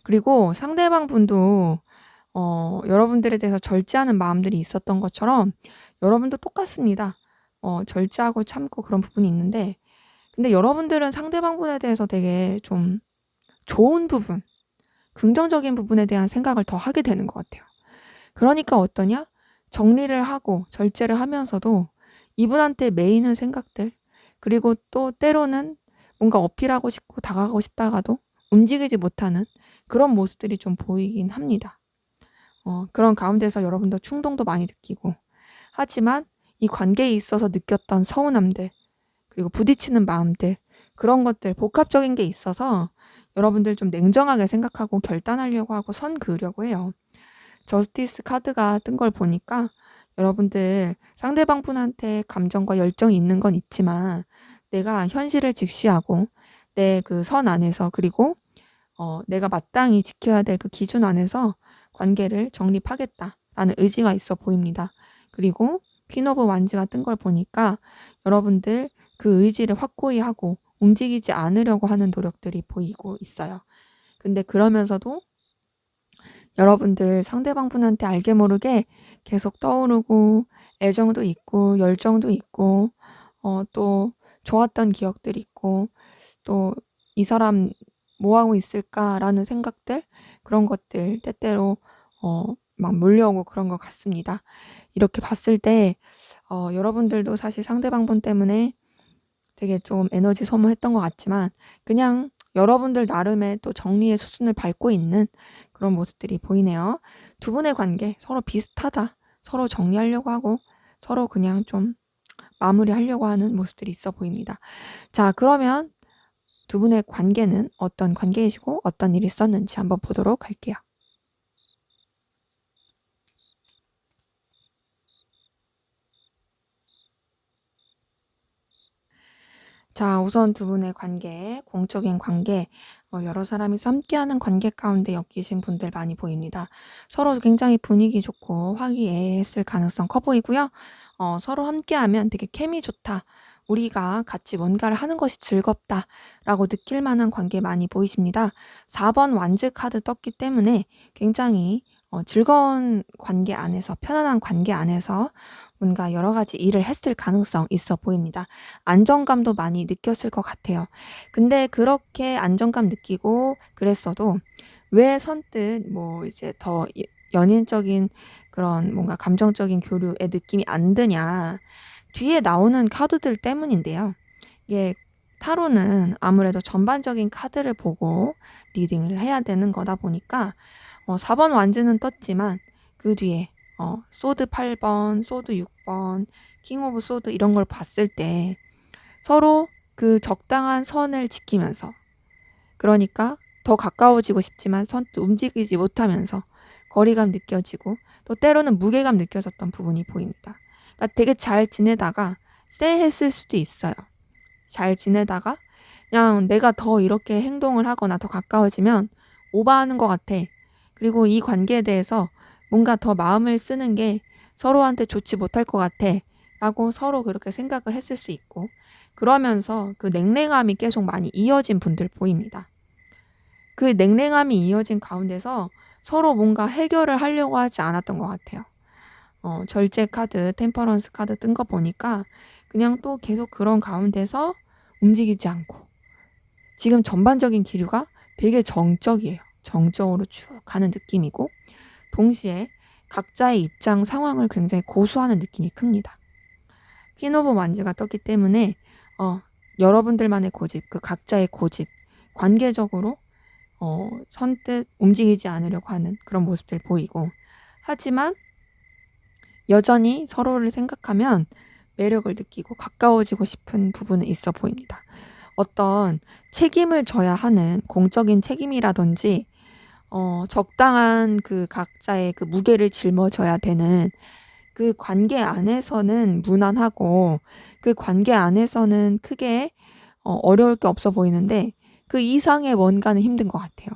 그리고 상대방 분도 여러분들에 대해서 절제하는 마음들이 있었던 것처럼 여러분도 똑같습니다. 절제하고 참고 그런 부분이 있는데, 근데 여러분들은 상대방 분에 대해서 되게 좀 좋은 부분, 긍정적인 부분에 대한 생각을 더 하게 되는 것 같아요. 그러니까 어떠냐? 정리를 하고 절제를 하면서도 이분한테 매이는 생각들, 그리고 또 때로는 뭔가 어필하고 싶고 다가가고 싶다가도 움직이지 못하는 그런 모습들이 좀 보이긴 합니다. 그런 가운데서 여러분도 충동도 많이 느끼고, 하지만 이 관계에 있어서 느꼈던 서운함들, 그리고 부딪히는 마음들, 그런 것들, 복합적인 게 있어서 여러분들 좀 냉정하게 생각하고 결단하려고 하고 선 그으려고 해요. 저스티스 카드가 뜬 걸 보니까 여러분들 상대방 분한테 감정과 열정이 있는 건 있지만 내가 현실을 직시하고 내 그 선 안에서, 그리고 내가 마땅히 지켜야 될 그 기준 안에서 관계를 정립하겠다라는 의지가 있어 보입니다. 그리고 퀸 오브 완즈가 뜬 걸 보니까 여러분들 그 의지를 확고히 하고 움직이지 않으려고 하는 노력들이 보이고 있어요. 근데 그러면서도 여러분들 상대방 분한테 알게 모르게 계속 떠오르고 애정도 있고 열정도 있고 또 좋았던 기억들이 있고 또 '이 사람 뭐 하고 있을까?'라는 생각들, 그런 것들 때때로 막 몰려오고 그런 것 같습니다. 이렇게 봤을 때 여러분들도 사실 상대방 분 때문에 되게 좀 에너지 소모했던 것 같지만 그냥 여러분들 나름의 또 정리의 수순을 밟고 있는 그런 모습들이 보이네요. 두 분의 관계 서로 비슷하다. 서로 정리하려고 하고 서로 그냥 좀 마무리하려고 하는 모습들이 있어 보입니다. 자, 그러면 두 분의 관계는 어떤 관계이시고 어떤 일이 있었는지 한번 보도록 할게요. 자, 우선 두 분의 관계, 공적인 관계, 여러 사람이서 함께하는 관계 가운데 엮이신 분들 많이 보입니다. 서로 굉장히 분위기 좋고 화기애애했을 가능성 커 보이고요. 서로 함께하면 되게 케미 좋다. 우리가 같이 뭔가를 하는 것이 즐겁다라고 느낄 만한 관계 많이 보이십니다. 4번 완즈 카드 떴기 때문에 굉장히 즐거운 관계 안에서, 편안한 관계 안에서 뭔가 여러 가지 일을 했을 가능성 있어 보입니다. 안정감도 많이 느꼈을 것 같아요. 근데 그렇게 안정감 느끼고 그랬어도 왜 선뜻 뭐 이제 더 연인적인 그런 뭔가 감정적인 교류의 느낌이 안 드냐. 뒤에 나오는 카드들 때문인데요. 이게 타로는 아무래도 전반적인 카드를 보고 리딩을 해야 되는 거다 보니까 4번 완즈는 떴지만 그 뒤에 소드 8번, 소드 6번, 킹 오브 소드 이런 걸 봤을 때 서로 그 적당한 선을 지키면서, 그러니까 더 가까워지고 싶지만 선뜻 움직이지 못하면서 거리감 느껴지고 또 때로는 무게감 느껴졌던 부분이 보입니다. 그러니까 되게 잘 지내다가 쎄했을 수도 있어요. 잘 지내다가 그냥 내가 더 이렇게 행동을 하거나 더 가까워지면 오버하는 것 같아. 그리고 이 관계에 대해서 뭔가 더 마음을 쓰는 게 서로한테 좋지 못할 것 같아. 라고 서로 그렇게 생각을 했을 수 있고, 그러면서 그 냉랭함이 계속 많이 이어진 분들 보입니다. 그 냉랭함이 이어진 가운데서 서로 뭔가 해결을 하려고 하지 않았던 것 같아요. 절제 카드, 템퍼런스 카드 뜬 거 보니까 그냥 또 계속 그런 가운데서 움직이지 않고 지금 전반적인 기류가 되게 정적이에요. 정적으로 쭉 가는 느낌이고 동시에 각자의 입장 상황을 굉장히 고수하는 느낌이 큽니다. 퀸 오브 완즈가 떴기 때문에 여러분들만의 고집, 그 각자의 고집, 관계적으로 선뜻 움직이지 않으려고 하는 그런 모습들 보이고, 하지만 여전히 서로를 생각하면 매력을 느끼고 가까워지고 싶은 부분은 있어 보입니다. 어떤 책임을 져야 하는 공적인 책임이라든지 적당한 그 각자의 그 무게를 짊어져야 되는 그 관계 안에서는 무난하고, 그 관계 안에서는 크게 어려울 게 없어 보이는데 그 이상의 뭔가는 힘든 것 같아요.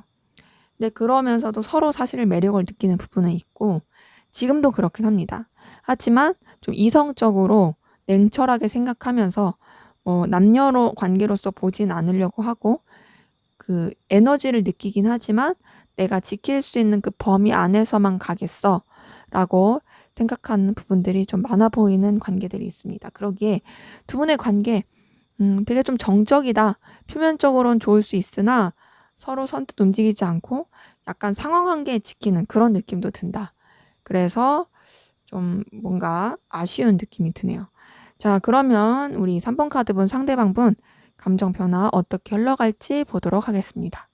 근데 그러면서도 서로 사실 매력을 느끼는 부분은 있고, 지금도 그렇긴 합니다. 하지만 좀 이성적으로 냉철하게 생각하면서 남녀로 관계로서 보진 않으려고 하고, 그 에너지를 느끼긴 하지만 '내가 지킬 수 있는 그 범위 안에서만 가겠어.'라고 생각하는 부분들이 좀 많아 보이는 관계들이 있습니다. 그러기에 두 분의 관계 되게 좀 정적이다. 표면적으로는 좋을 수 있으나 서로 선뜻 움직이지 않고 약간 상황 관계 지키는 그런 느낌도 든다. 그래서 좀 뭔가 아쉬운 느낌이 드네요. 자, 그러면 우리 3번 카드 분 상대방 분 감정 변화 어떻게 흘러갈지 보도록 하겠습니다.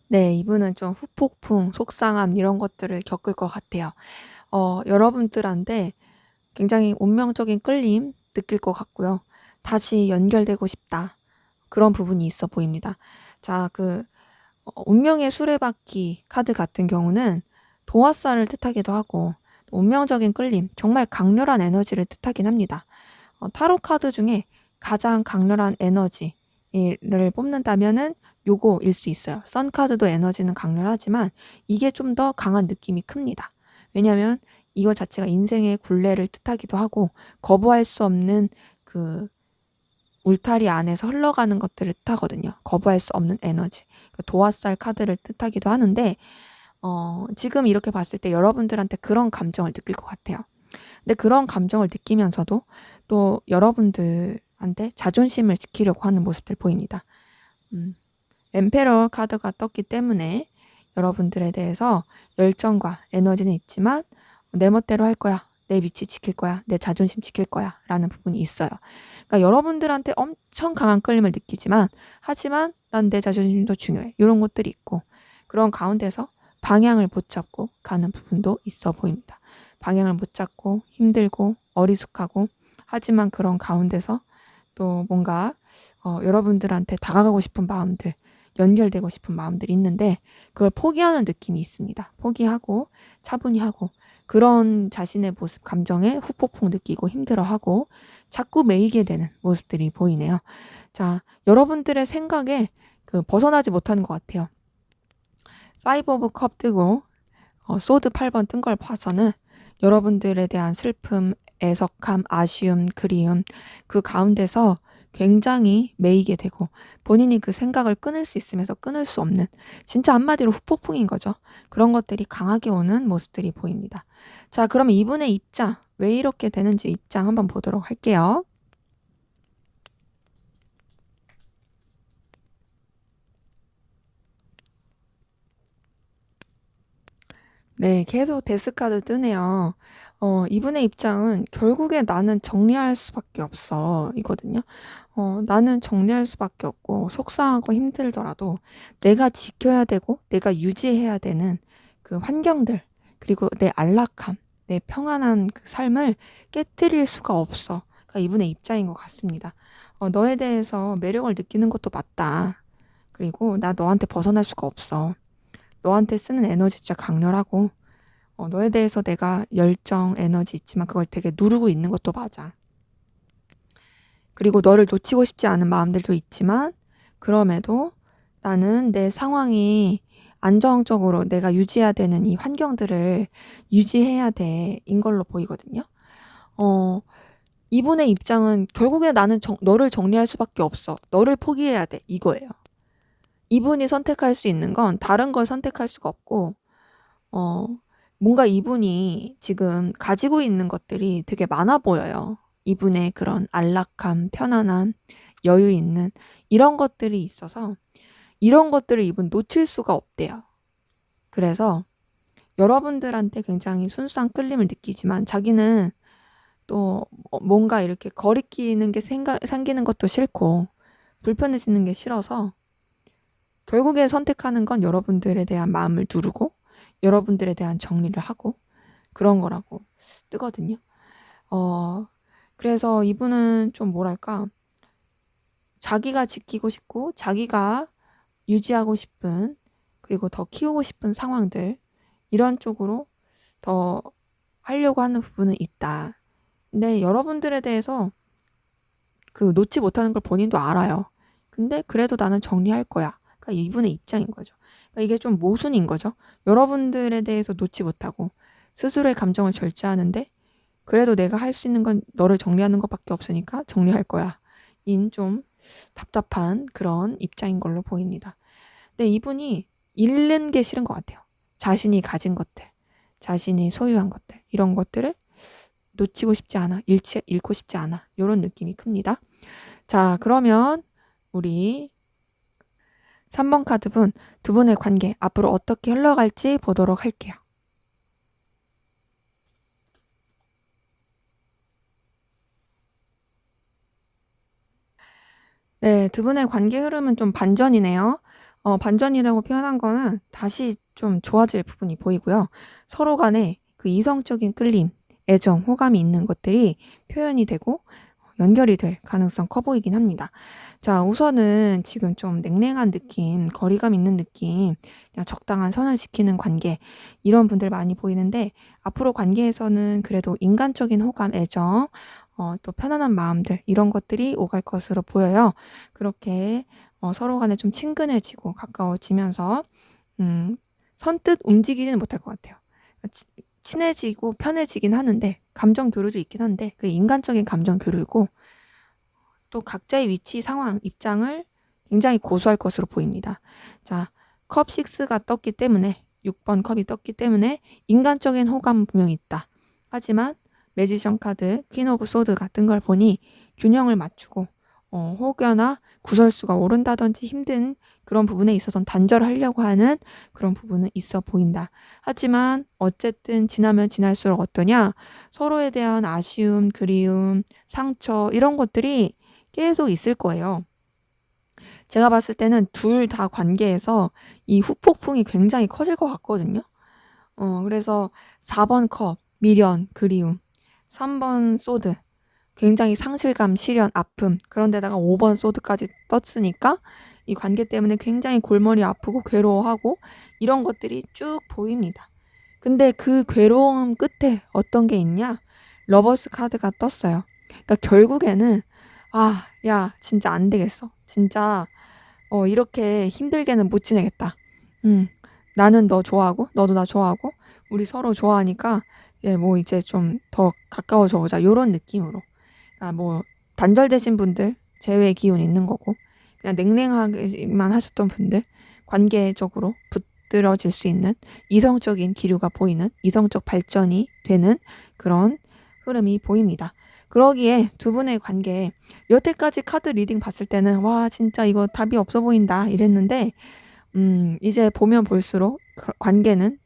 네, 이분은 좀 후폭풍, 속상함 이런 것들을 겪을 것 같아요. 여러분들한테 굉장히 운명적인 끌림 느낄 것 같고요. 다시 연결되고 싶다. 그런 부분이 있어 보입니다. 자, 운명의 수레바퀴 카드 같은 경우는 도화살을 뜻하기도 하고, 운명적인 끌림, 정말 강렬한 에너지를 뜻하긴 합니다. 타로 카드 중에 가장 강렬한 에너지를 뽑는다면은 요거일 수 있어요. 선 카드도 에너지는 강렬하지만 이게 좀 더 강한 느낌이 큽니다. 왜냐면 이거 자체가 인생의 굴레를 뜻하기도 하고, 거부할 수 없는 그 울타리 안에서 흘러가는 것들을 뜻하거든요. 거부할 수 없는 에너지. 도화살 카드를 뜻하기도 하는데, 지금 이렇게 봤을 때 여러분들한테 그런 감정을 느낄 것 같아요. 근데 그런 감정을 느끼면서도 또 여러분들한테 자존심을 지키려고 하는 모습들 보입니다. 엠페러 카드가 떴기 때문에 여러분들에 대해서 열정과 에너지는 있지만 내 멋대로 할 거야. 내 위치 지킬 거야. 내 자존심 지킬 거야. 라는 부분이 있어요. 그러니까 여러분들한테 엄청 강한 끌림을 느끼지만, 하지만 난 내 자존심도 중요해. 이런 것들이 있고, 그런 가운데서 방향을 못 잡고 가는 부분도 있어 보입니다. 방향을 못 잡고 힘들고 어리숙하고, 하지만 그런 가운데서 또 뭔가 여러분들한테 다가가고 싶은 마음들, 연결되고 싶은 마음들이 있는데 그걸 포기하는 느낌이 있습니다. 포기하고 차분히 하고, 그런 자신의 모습, 감정에 후폭풍 느끼고 힘들어하고 자꾸 매이게 되는 모습들이 보이네요. 자, 여러분들의 생각에 벗어나지 못하는 것 같아요. 5 오브 컵 뜨고 소드 8번 뜬 걸 봐서는 여러분들에 대한 슬픔, 애석함, 아쉬움, 그리움, 그 가운데서 굉장히 매이게 되고 본인이 그 생각을 끊을 수 있으면서 끊을 수 없는, 진짜 한마디로 후폭풍인 거죠. 그런 것들이 강하게 오는 모습들이 보입니다. 자, 그럼 이분의 입장, 왜 이렇게 되는지 입장 한번 보도록 할게요. 네, 계속 데스카드 뜨네요. 이분의 입장은 결국에 나는 정리할 수밖에 없어 이거든요. 나는 정리할 수밖에 없고 속상하고 힘들더라도 내가 지켜야 되고 내가 유지해야 되는 그 환경들, 그리고 내 안락함, 내 평안한 그 삶을 깨뜨릴 수가 없어. 그러니까 이분의 입장인 것 같습니다. 너에 대해서 매력을 느끼는 것도 맞다. 그리고 나 너한테 벗어날 수가 없어. 너한테 쓰는 에너지 진짜 강렬하고, 너에 대해서 내가 열정, 에너지 있지만 그걸 되게 누르고 있는 것도 맞아. 그리고 너를 놓치고 싶지 않은 마음들도 있지만 그럼에도 나는 내 상황이 안정적으로 내가 유지해야 되는 이 환경들을 유지해야 돼. 인 걸로 보이거든요. 어, 이분의 입장은 결국에 나는 너를 정리할 수밖에 없어. 너를 포기해야 돼. 이거예요. 이분이 선택할 수 있는 건 다른 걸 선택할 수가 없고, 어, 뭔가 이분이 지금 가지고 있는 것들이 되게 많아 보여요. 이분의 그런 안락함, 편안함, 여유 있는 이런 것들이 있어서 이런 것들을 이분 놓칠 수가 없대요. 그래서 여러분들한테 굉장히 순수한 끌림을 느끼지만 자기는 또 뭔가 이렇게 거리끼는 게 생기는 것도 싫고 불편해지는 게 싫어서 결국에 선택하는 건 여러분들에 대한 마음을 두르고 여러분들에 대한 정리를 하고 그런 거라고 뜨거든요. 그래서 이분은 좀 뭐랄까, 자기가 지키고 싶고 자기가 유지하고 싶은, 그리고 더 키우고 싶은 상황들, 이런 쪽으로 더 하려고 하는 부분은 있다. 근데 여러분들에 대해서 그 놓지 못하는 걸 본인도 알아요. 근데 그래도 나는 정리할 거야. 그러니까 이분의 입장인 거죠. 그러니까 이게 좀 모순인 거죠. 여러분들에 대해서 놓지 못하고 스스로의 감정을 절제하는데 그래도 내가 할 수 있는 건 너를 정리하는 것밖에 없으니까 정리할 거야. 인 좀 답답한 그런 입장인 걸로 보입니다. 근데 이분이 잃는 게 싫은 것 같아요. 자신이 가진 것들, 자신이 소유한 것들, 이런 것들을 놓치고 싶지 않아, 잃고 싶지 않아, 이런 느낌이 큽니다. 자, 그러면 우리 3번 카드분 두 분의 관계 앞으로 어떻게 흘러갈지 보도록 할게요. 네, 두 분의 관계 흐름은 좀 반전이네요. 반전이라고 표현한 거는 다시 좀 좋아질 부분이 보이고요. 서로 간에 그 이성적인 끌림, 애정, 호감이 있는 것들이 표현이 되고 연결이 될 가능성 커 보이긴 합니다. 자, 우선은 지금 좀 냉랭한 느낌, 거리감 있는 느낌, 그냥 적당한 선을 지키는 관계, 이런 분들 많이 보이는데 앞으로 관계에서는 그래도 인간적인 호감, 애정, 또 편안한 마음들, 이런 것들이 오갈 것으로 보여요. 그렇게 서로 간에 좀 친근해지고 가까워지면서 선뜻 움직이지는 못할 것 같아요. 친해지고 편해지긴 하는데 감정 교류도 있긴 한데 그 인간적인 감정 교류고 또 각자의 위치, 상황, 입장을 굉장히 고수할 것으로 보입니다. 자, 컵 6가 떴기 때문에 6번 컵이 떴기 때문에 인간적인 호감은 분명히 있다. 하지만 매지션 카드, 퀸 오브 소드가 뜬 걸 보니 균형을 맞추고 혹여나 구설수가 오른다든지 힘든 그런 부분에 있어서는 단절하려고 하는 그런 부분은 있어 보인다. 하지만 어쨌든 지나면 지날수록 어떠냐? 서로에 대한 아쉬움, 그리움, 상처, 이런 것들이 계속 있을 거예요. 제가 봤을 때는 둘 다 관계에서 이 후폭풍이 굉장히 커질 것 같거든요. 그래서 4번 컵, 미련, 그리움, 3번 소드, 굉장히 상실감, 시련, 아픔, 그런데다가 5번 소드까지 떴으니까 이 관계 때문에 굉장히 골머리 아프고 괴로워하고 이런 것들이 쭉 보입니다. 근데 그 괴로움 끝에 어떤 게 있냐? 러버스 카드가 떴어요. 그러니까 결국에는 야, 진짜 안 되겠어. 진짜 이렇게 힘들게는 못 지내겠다. 음, 나는 너 좋아하고 너도 나 좋아하고 우리 서로 좋아하니까 뭐 이제 좀 더 가까워져 보자. 요런 느낌으로. 뭐 단절되신 분들 제외의 기운이 있는 거고 그냥 냉랭하게만 하셨던 분들 관계적으로 붙들어질 수 있는 이성적인 기류가 보이는 이성적 발전이 되는 그런 흐름이 보입니다. 그러기에 두 분의 관계 여태까지 카드 리딩 봤을 때는 와 진짜 이거 답이 없어 보인다 이랬는데 이제 보면 볼수록 관계는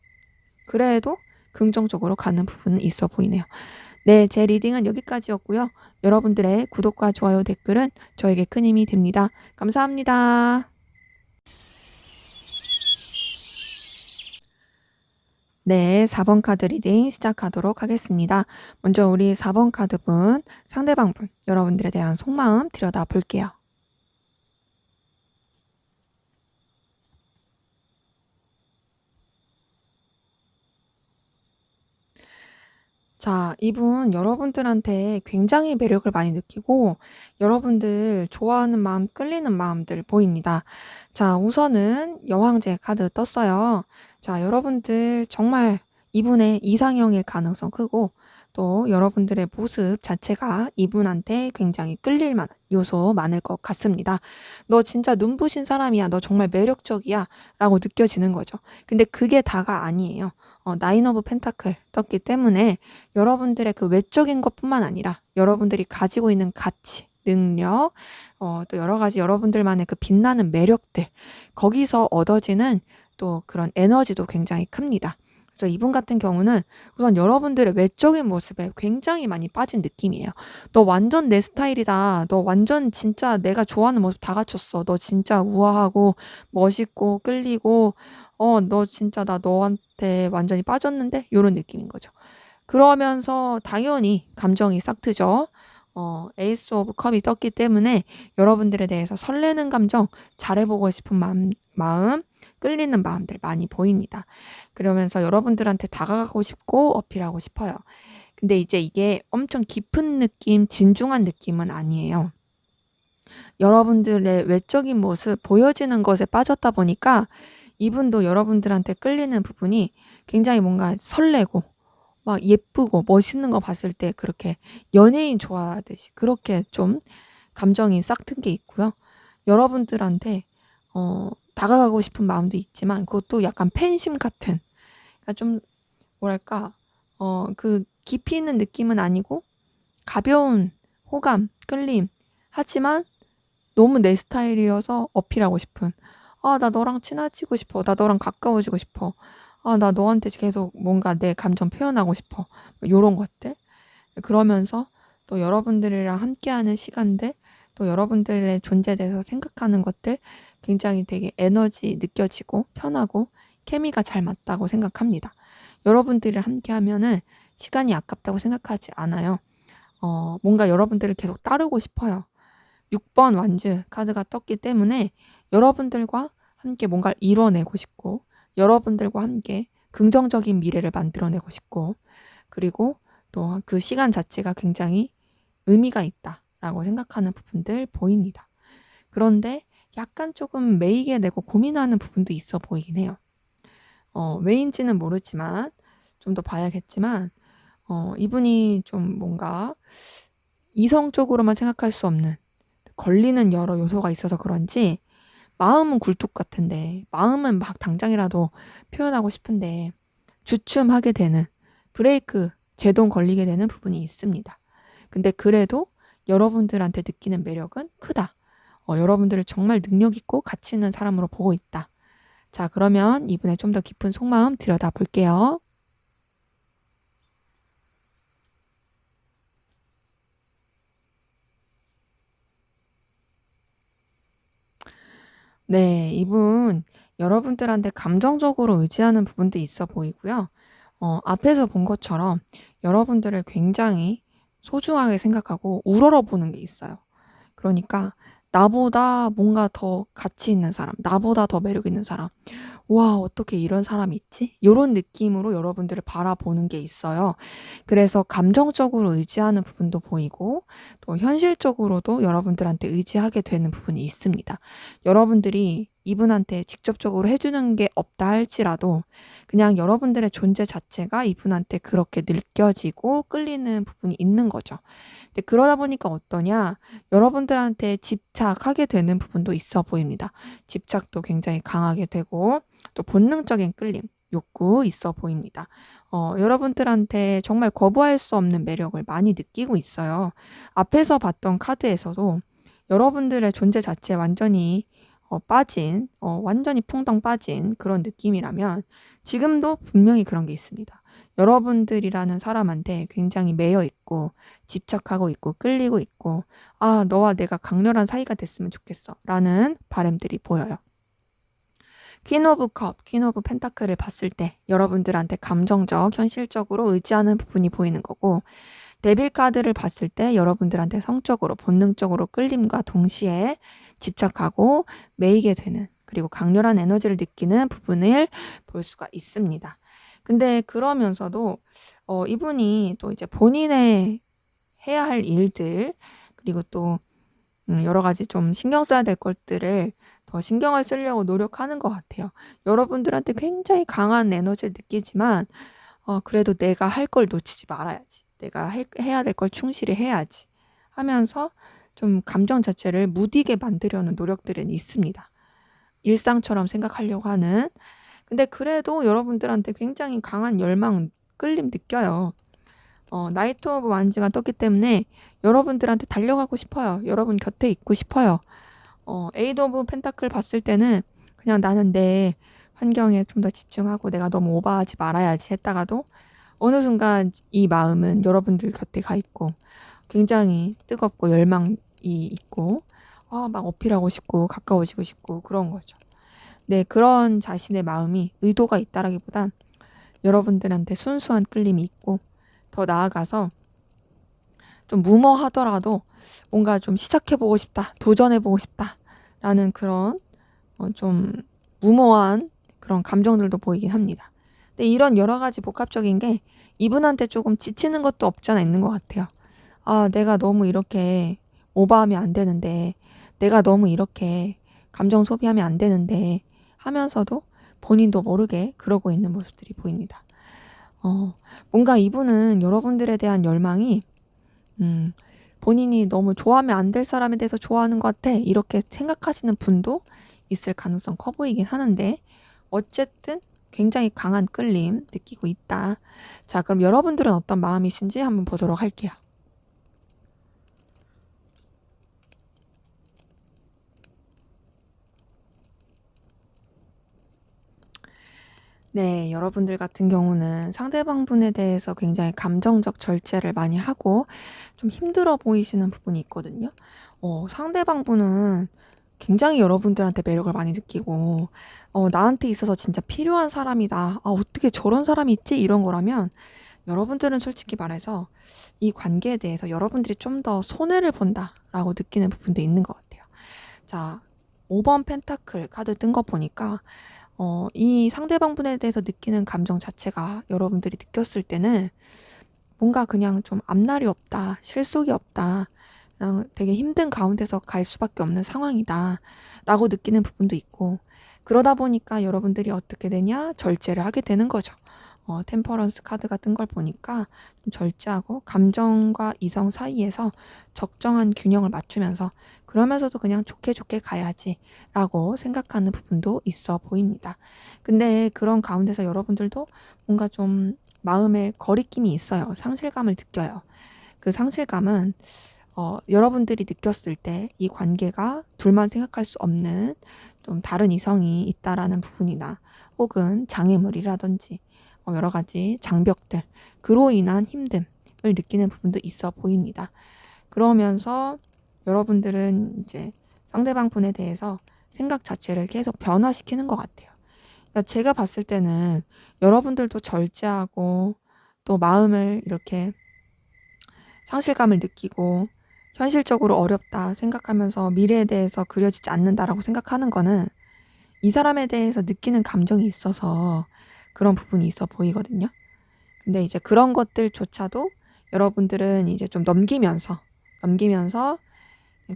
그래도 긍정적으로 가는 부분은 있어 보이네요. 네, 제 리딩은 여기까지였고요. 여러분들의 구독과 좋아요, 댓글은 저에게 큰 힘이 됩니다. 감사합니다. 네, 4번 카드 리딩 시작하도록 하겠습니다. 먼저 우리 4번 카드분, 상대방분, 여러분들에 대한 속마음 들여다 볼게요. 자, 이분 여러분들한테 굉장히 매력을 많이 느끼고 여러분들 좋아하는 마음, 끌리는 마음들 보입니다. 자, 우선은 여왕제 카드 떴어요. 자, 여러분들 정말 이분의 이상형일 가능성 크고 또 여러분들의 모습 자체가 이분한테 굉장히 끌릴 만한 요소 많을 것 같습니다. 너 진짜 눈부신 사람이야. 너 정말 매력적이야. 라고 느껴지는 거죠. 근데 그게 다가 아니에요. 나인 오브 펜타클 떴기 때문에 여러분들의 그 외적인 것뿐만 아니라 여러분들이 가지고 있는 가치, 능력, 또 여러 가지 여러분들만의 그 빛나는 매력들, 거기서 얻어지는 또 그런 에너지도 굉장히 큽니다. 그래서 이분 같은 경우는 우선 여러분들의 외적인 모습에 굉장히 많이 빠진 느낌이에요. "너 완전 내 스타일이다. 너 완전 진짜 내가 좋아하는 모습 다 갖췄어. 너 진짜 우아하고 멋있고 끌리고 너 진짜 나 너한테 완전히 빠졌는데?" 요런 느낌인 거죠. 그러면서 당연히 감정이 싹 트죠. 에이스 오브 컵이 떴기 때문에 여러분들에 대해서 설레는 감정, 잘해 보고 싶은 마음, 끌리는 마음들 많이 보입니다. 그러면서 여러분들한테 다가가고 싶고 어필하고 싶어요. 근데 이제 이게 엄청 깊은 느낌, 진중한 느낌은 아니에요. 여러분들의 외적인 모습, 보여지는 것에 빠졌다 보니까 이분도 여러분들한테 끌리는 부분이 굉장히 뭔가 설레고 막 예쁘고 멋있는 거 봤을 때 그렇게 연예인 좋아하듯이 그렇게 좀 감정이 싹 튼 게 있고요. 여러분들한테 다가가고 싶은 마음도 있지만 그것도 약간 팬심 같은, 그러니까 좀 뭐랄까 그 깊이 있는 느낌은 아니고 가벼운 호감, 끌림, 하지만 너무 내 스타일이어서 어필하고 싶은, '아 나 너랑 친해지고 싶어. 나 너랑 가까워지고 싶어. 아 나 너한테 계속 뭔가 내 감정 표현하고 싶어.' 요런 것들. 그러면서 또 여러분들이랑 함께하는 시간들, 또 여러분들의 존재에 대해서 생각하는 것들, 굉장히 되게 에너지 느껴지고 편하고 케미가 잘 맞다고 생각합니다. 여러분들이랑 함께하면은 시간이 아깝다고 생각하지 않아요. 뭔가 여러분들을 계속 따르고 싶어요. 6번 완즈 카드가 떴기 때문에 여러분들과 함께 뭔가를 이뤄내고 싶고, 여러분들과 함께 긍정적인 미래를 만들어내고 싶고, 그리고 또 그 시간 자체가 굉장히 의미가 있다라고 생각하는 부분들 보입니다. 그런데 약간 조금 매이게 되고 고민하는 부분도 있어 보이긴 해요. 왜인지는 모르지만 좀 더 봐야겠지만 이분이 좀 뭔가 이성적으로만 생각할 수 없는 걸리는 여러 요소가 있어서 그런지 마음은 굴뚝 같은데, 마음은 막 당장이라도 표현하고 싶은데 주춤하게 되는, 브레이크 제동 걸리게 되는 부분이 있습니다. 근데 그래도 여러분들한테 느끼는 매력은 크다. 여러분들을 정말 능력 있고 가치 있는 사람으로 보고 있다. 자, 그러면 이분의 좀 더 깊은 속마음 들여다 볼게요. 네, 이분 여러분들한테 감정적으로 의지하는 부분도 있어 보이고요. 앞에서 본 것처럼 여러분들을 굉장히 소중하게 생각하고 우러러 보는 게 있어요. 그러니까 나보다 뭔가 더 가치 있는 사람, 나보다 더 매력 있는 사람, 와, 어떻게 이런 사람이 있지? 요런 느낌으로 여러분들을 바라보는 게 있어요. 그래서 감정적으로 의지하는 부분도 보이고 또 현실적으로도 여러분들한테 의지하게 되는 부분이 있습니다. 여러분들이 이분한테 직접적으로 해주는 게 없다 할지라도 그냥 여러분들의 존재 자체가 이분한테 그렇게 느껴지고 끌리는 부분이 있는 거죠. 근데 그러다 보니까 어떠냐? 여러분들한테 집착하게 되는 부분도 있어 보입니다. 집착도 굉장히 강하게 되고 또 본능적인 끌림, 욕구 있어 보입니다. 여러분들한테 정말 거부할 수 없는 매력을 많이 느끼고 있어요. 앞에서 봤던 카드에서도 여러분들의 존재 자체에 완전히 빠진, 완전히 풍덩 빠진 그런 느낌이라면 지금도 분명히 그런 게 있습니다. 여러분들이라는 사람한테 굉장히 매여 있고 집착하고 있고 끌리고 있고, '아 너와 내가 강렬한 사이가 됐으면 좋겠어.' 라는 바람들이 보여요. 퀸 오브 컵, 퀸 오브 펜타클을 봤을 때 여러분들한테 감정적, 현실적으로 의지하는 부분이 보이는 거고, 데빌 카드를 봤을 때 여러분들한테 성적으로, 본능적으로 끌림과 동시에 집착하고 매이게 되는, 그리고 강렬한 에너지를 느끼는 부분을 볼 수가 있습니다. 근데 그러면서도 이분이 또 이제 본인의 해야 할 일들, 그리고 또 여러 가지 좀 신경 써야 될 것들을 더 신경을 쓰려고 노력하는 것 같아요. 여러분들한테 굉장히 강한 에너지를 느끼지만 그래도 '내가 할 걸 놓치지 말아야지. 내가 해야 될 걸 충실히 해야지.' 하면서 좀 감정 자체를 무디게 만들려는 노력들은 있습니다. 일상처럼 생각하려고 하는. 근데 그래도 여러분들한테 굉장히 강한 열망, 끌림 느껴요. 나이트 오브 완즈가 떴기 때문에 여러분들한테 달려가고 싶어요. 여러분 곁에 있고 싶어요. 에이드 오브 펜타클 봤을 때는 그냥 나는 내 환경에 좀 더 집중하고 내가 너무 오버하지 말아야지 했다가도 어느 순간 이 마음은 여러분들 곁에 가 있고 굉장히 뜨겁고 열망이 있고 막 어필하고 싶고 가까워지고 싶고 그런 거죠. 네, 그런 자신의 마음이 의도가 있다라기보단 여러분들한테 순수한 끌림이 있고 더 나아가서 좀 무모하더라도 뭔가 좀 시작해보고 싶다, 도전해보고 싶다라는 그런 좀 무모한 그런 감정들도 보이긴 합니다. 근데 이런 여러 가지 복합적인 게 이분한테 조금 지치는 것도 없지 않아 있는 것 같아요. 내가 너무 이렇게 오버하면 안 되는데, 내가 너무 이렇게 감정 소비하면 안 되는데 하면서도 본인도 모르게 그러고 있는 모습들이 보입니다. 뭔가 이분은 여러분들에 대한 열망이 본인이 너무 좋아하면 안 될 사람에 대해서 좋아하는 것 같아 이렇게 생각하시는 분도 있을 가능성 커 보이긴 하는데 어쨌든 굉장히 강한 끌림 느끼고 있다. 자, 그럼 여러분들은 어떤 마음이신지 한번 보도록 할게요. 네, 여러분들 같은 경우는 상대방 분에 대해서 굉장히 감정적 절제를 많이 하고 좀 힘들어 보이시는 부분이 있거든요. 상대방 분은 굉장히 여러분들한테 매력을 많이 느끼고, 나한테 있어서 진짜 필요한 사람이다. 어떻게 저런 사람이 있지? 이런 거라면 여러분들은 솔직히 말해서 이 관계에 대해서 여러분들이 좀 더 손해를 본다라고 느끼는 부분도 있는 것 같아요. 자, 5번 펜타클 카드 뜬 거 보니까 이 상대방 분에 대해서 느끼는 감정 자체가 여러분들이 느꼈을 때는 뭔가 그냥 좀 앞날이 없다, 실속이 없다, 그냥 되게 힘든 가운데서 갈 수밖에 없는 상황이다 라고 느끼는 부분도 있고, 그러다 보니까 여러분들이 어떻게 되냐? 절제를 하게 되는 거죠. 템퍼런스 카드가 뜬 걸 보니까 좀 절제하고 감정과 이성 사이에서 적정한 균형을 맞추면서 그러면서도 그냥 좋게 좋게 가야지 라고 생각하는 부분도 있어 보입니다. 근데 그런 가운데서 여러분들도 뭔가 좀 마음에 거리낌이 있어요. 상실감을 느껴요. 그 상실감은 여러분들이 느꼈을 때 이 관계가 둘만 생각할 수 없는 좀 다른 이성이 있다라는 부분이나 혹은 장애물이라든지 여러 가지 장벽들, 그로 인한 힘듦을 느끼는 부분도 있어 보입니다. 그러면서 여러분들은 이제 상대방 분에 대해서 생각 자체를 계속 변화시키는 것 같아요. 그러니까 제가 봤을 때는 여러분들도 절제하고 또 마음을 이렇게 상실감을 느끼고 현실적으로 어렵다 생각하면서 미래에 대해서 그려지지 않는다라고 생각하는 거는 이 사람에 대해서 느끼는 감정이 있어서 그런 부분이 있어 보이거든요. 근데 이제 그런 것들조차도 여러분들은 이제 좀 넘기면서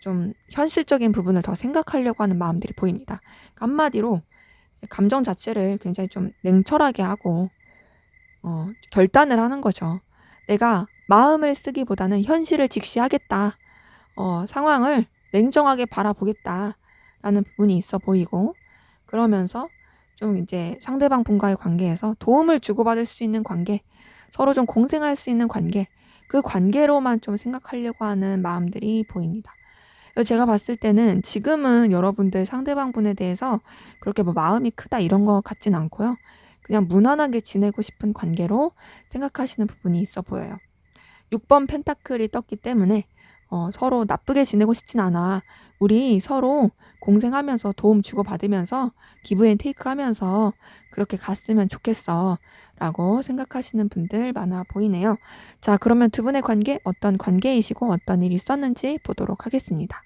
좀 현실적인 부분을 더 생각하려고 하는 마음들이 보입니다. 그러니까 한마디로 감정 자체를 굉장히 좀 냉철하게 하고 결단을 하는 거죠. 내가 마음을 쓰기보다는 현실을 직시하겠다. 상황을 냉정하게 바라보겠다라는 부분이 있어 보이고, 그러면서 좀 이제 상대방 분과의 관계에서 도움을 주고받을 수 있는 관계, 서로 좀 공생할 수 있는 관계, 그 관계로만 좀 생각하려고 하는 마음들이 보입니다. 그래서 제가 봤을 때는 지금은 여러분들 상대방 분에 대해서 그렇게 뭐 마음이 크다 이런 거 같진 않고요. 그냥 무난하게 지내고 싶은 관계로 생각하시는 부분이 있어 보여요. 6번 펜타클이 떴기 때문에 서로 나쁘게 지내고 싶진 않아. 우리 서로 공생하면서 도움 주고받으면서 기브 앤 테이크 하면서 그렇게 갔으면 좋겠어. 라고 생각하시는 분들 많아 보이네요. 자, 그러면 두 분의 관계 어떤 관계이시고 어떤 일이 있었는지 보도록 하겠습니다.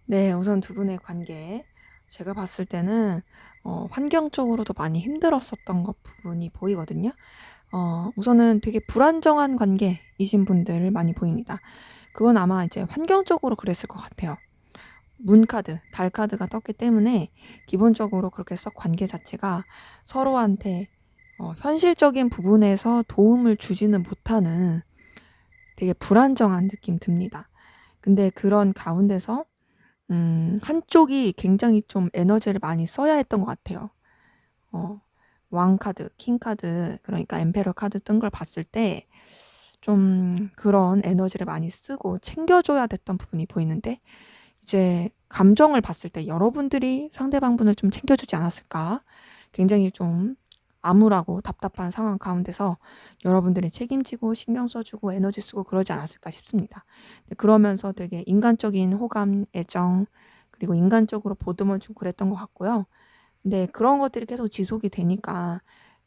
네, 우선 두 분의 관계. 제가 봤을 때는 환경적으로도 많이 힘들었었던 것 부분이 보이거든요. 우선은 되게 불안정한 관계이신 분들 많이 보입니다. 그건 아마 이제 환경적으로 그랬을 것 같아요. 문카드, 달카드가 떴기 때문에 기본적으로 그렇게 썩 관계 자체가 서로한테 현실적인 부분에서 도움을 주지는 못하는 되게 불안정한 느낌 듭니다. 근데 그런 가운데서 한쪽이 굉장히 좀 에너지를 많이 써야 했던 것 같아요. 왕 카드, 킹 카드, 그러니까 엠페러 카드 뜬 걸 봤을 때 그런 에너지를 많이 쓰고 챙겨줘야 됐던 부분이 보이는데 이제 감정을 봤을 때 여러분들이 상대방분을 좀 챙겨주지 않았을까? 굉장히 좀 암울하고 답답한 상황 가운데서 여러분들이 책임지고 신경 써주고 에너지 쓰고 그러지 않았을까 싶습니다. 그러면서 되게 인간적인 호감, 애정, 그리고 인간적으로 보듬어 주고 그랬던 것 같고요. 근데 그런 것들이 계속 지속이 되니까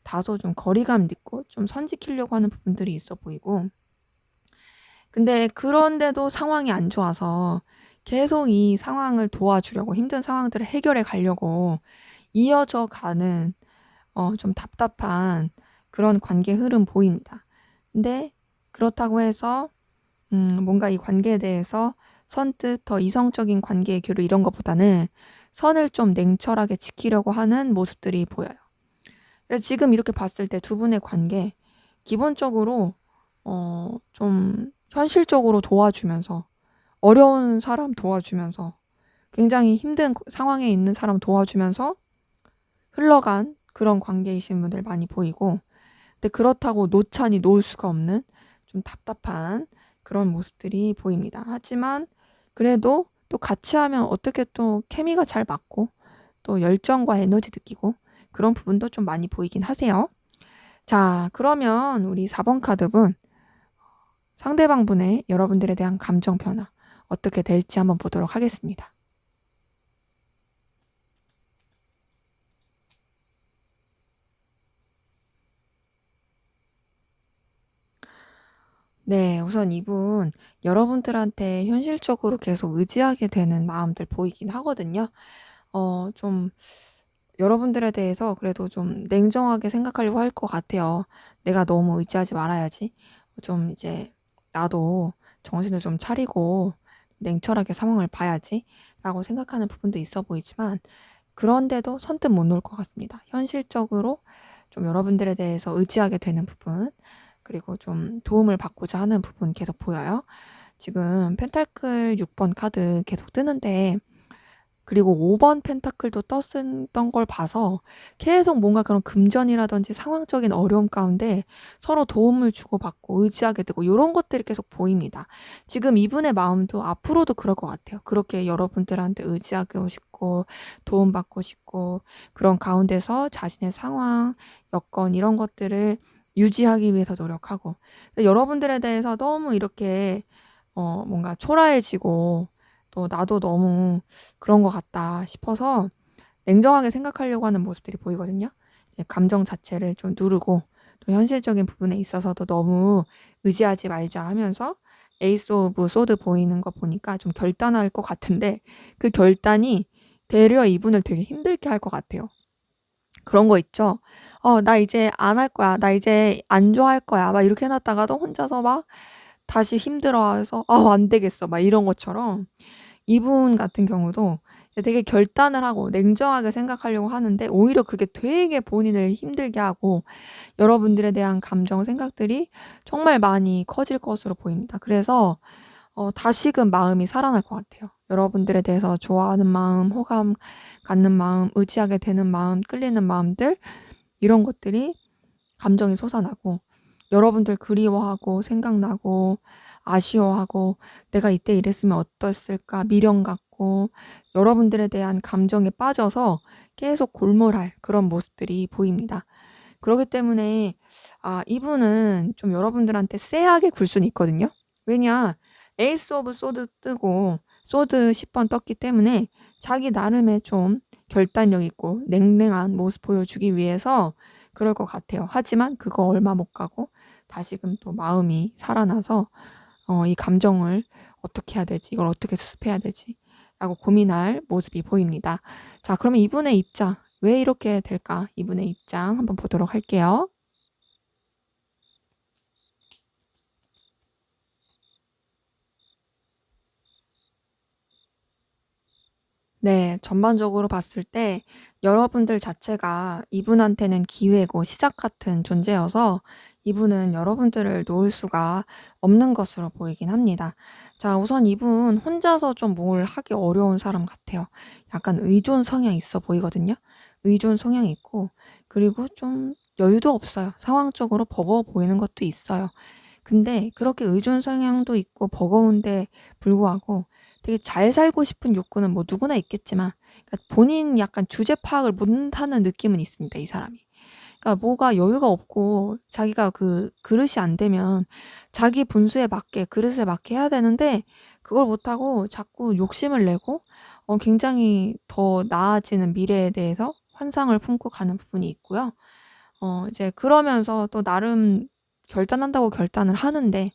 다소 좀 거리감 있고 좀 선 지키려고 하는 부분들이 있어 보이고, 근데 그런데도 상황이 안 좋아서 계속 이 상황을 도와주려고 힘든 상황들을 해결해 가려고 이어져 가는 좀 답답한 그런 관계 흐름 보입니다. 근데 그렇다고 해서 뭔가 이 관계에 대해서 선뜻 더 이성적인 관계의 교류 이런 것보다는 선을 좀 냉철하게 지키려고 하는 모습들이 보여요. 그래서 지금 이렇게 봤을 때 두 분의 관계 기본적으로 좀 현실적으로 도와주면서, 어려운 사람 도와주면서, 굉장히 힘든 상황에 있는 사람 도와주면서 흘러간 그런 관계이신 분들 많이 보이고, 근데 그렇다고 노찬이 놓을 수가 없는 좀 답답한 그런 모습들이 보입니다. 하지만 그래도 또 같이 하면 어떻게 또 케미가 잘 맞고 또 열정과 에너지 느끼고 그런 부분도 좀 많이 보이긴 하세요. 자, 그러면 우리 4번 카드분, 상대방분의 여러분들에 대한 감정 변화 어떻게 될지 한번 보도록 하겠습니다. 네, 우선 이분 여러분들한테 현실적으로 계속 의지하게 되는 마음들 보이긴 하거든요. 좀 여러분들에 대해서 그래도 좀 냉정하게 생각하려고 할 것 같아요. 내가 너무 의지하지 말아야지. 좀 이제 나도 정신을 좀 차리고 냉철하게 상황을 봐야지. 라고 생각하는 부분도 있어 보이지만, 그런데도 선뜻 못 놓을 것 같습니다. 현실적으로 좀 여러분들에 대해서 의지하게 되는 부분, 그리고 좀 도움을 받고자 하는 부분 계속 보여요. 지금 펜타클 6번 카드 계속 뜨는데, 그리고 5번 펜타클도 떴던 걸 봐서 계속 뭔가 그런 금전이라든지 상황적인 어려움 가운데 서로 도움을 주고받고 의지하게 되고 요런 것들이 계속 보입니다. 지금 이분의 마음도 앞으로도 그럴 것 같아요. 그렇게 여러분들한테 의지하고 싶고 도움받고 싶고 그런 가운데서 자신의 상황, 여건 이런 것들을 유지하기 위해서 노력하고, 여러분들에 대해서 너무 이렇게 뭔가 초라해지고 또 나도 너무 그런 것 같다 싶어서 냉정하게 생각하려고 하는 모습들이 보이거든요. 감정 자체를 좀 누르고 또 현실적인 부분에 있어서도 너무 의지하지 말자 하면서 에이스 오브 소드 보이는 거 보니까 좀 결단할 것 같은데, 그 결단이 되려 이분을 되게 힘들게 할 것 같아요. 그런 거 있죠. 나 이제 안 할 거야. 나 이제 안 좋아할 거야. 막 이렇게 해놨다가도 혼자서 막 다시 힘들어해서 안 되겠어. 막 이런 것처럼 이분 같은 경우도 되게 결단을 하고 냉정하게 생각하려고 하는데 오히려 그게 되게 본인을 힘들게 하고 여러분들에 대한 감정, 생각들이 정말 많이 커질 것으로 보입니다. 그래서 다시금 마음이 살아날 것 같아요. 여러분들에 대해서 좋아하는 마음, 호감 갖는 마음, 의지하게 되는 마음, 끌리는 마음들, 이런 것들이 감정이 솟아나고 여러분들 그리워하고 생각나고 아쉬워하고 내가 이때 이랬으면 어땠을까 미련 갖고 여러분들에 대한 감정에 빠져서 계속 골몰할 그런 모습들이 보입니다. 그렇기 때문에 이분은 좀 여러분들한테 쎄하게 굴 수는 있거든요. 왜냐, 에이스 오브 소드 뜨고 소드 10번 떴기 때문에 자기 나름의 좀 결단력 있고 냉랭한 모습 보여주기 위해서 그럴 것 같아요. 하지만 그거 얼마 못 가고 다시금 또 마음이 살아나서 이 감정을 어떻게 해야 되지? 이걸 어떻게 수습해야 되지? 라고 고민할 모습이 보입니다. 자, 그러면 이분의 입장, 왜 이렇게 될까? 이분의 입장 한번 보도록 할게요. 네, 전반적으로 봤을 때 여러분들 자체가 이분한테는 기회고 시작 같은 존재여서 이분은 여러분들을 놓을 수가 없는 것으로 보이긴 합니다. 자, 우선 이분 혼자서 좀 뭘 하기 어려운 사람 같아요. 약간 의존 성향 있어 보이거든요. 의존 성향 있고, 그리고 좀 여유도 없어요. 상황적으로 버거워 보이는 것도 있어요. 근데 그렇게 의존 성향도 있고 버거운데 불구하고 되게 잘 살고 싶은 욕구는 뭐 누구나 있겠지만, 그러니까 본인 약간 주제 파악을 못하는 느낌은 있습니다, 이 사람이. 그러니까 뭐가 여유가 없고 자기가 그 그릇이 안 되면 자기 분수에 맞게 그릇에 맞게 해야 되는데, 그걸 못하고 자꾸 욕심을 내고 굉장히 더 나아지는 미래에 대해서 환상을 품고 가는 부분이 있고요. 이제 그러면서 또 나름 결단한다고 결단을 하는데,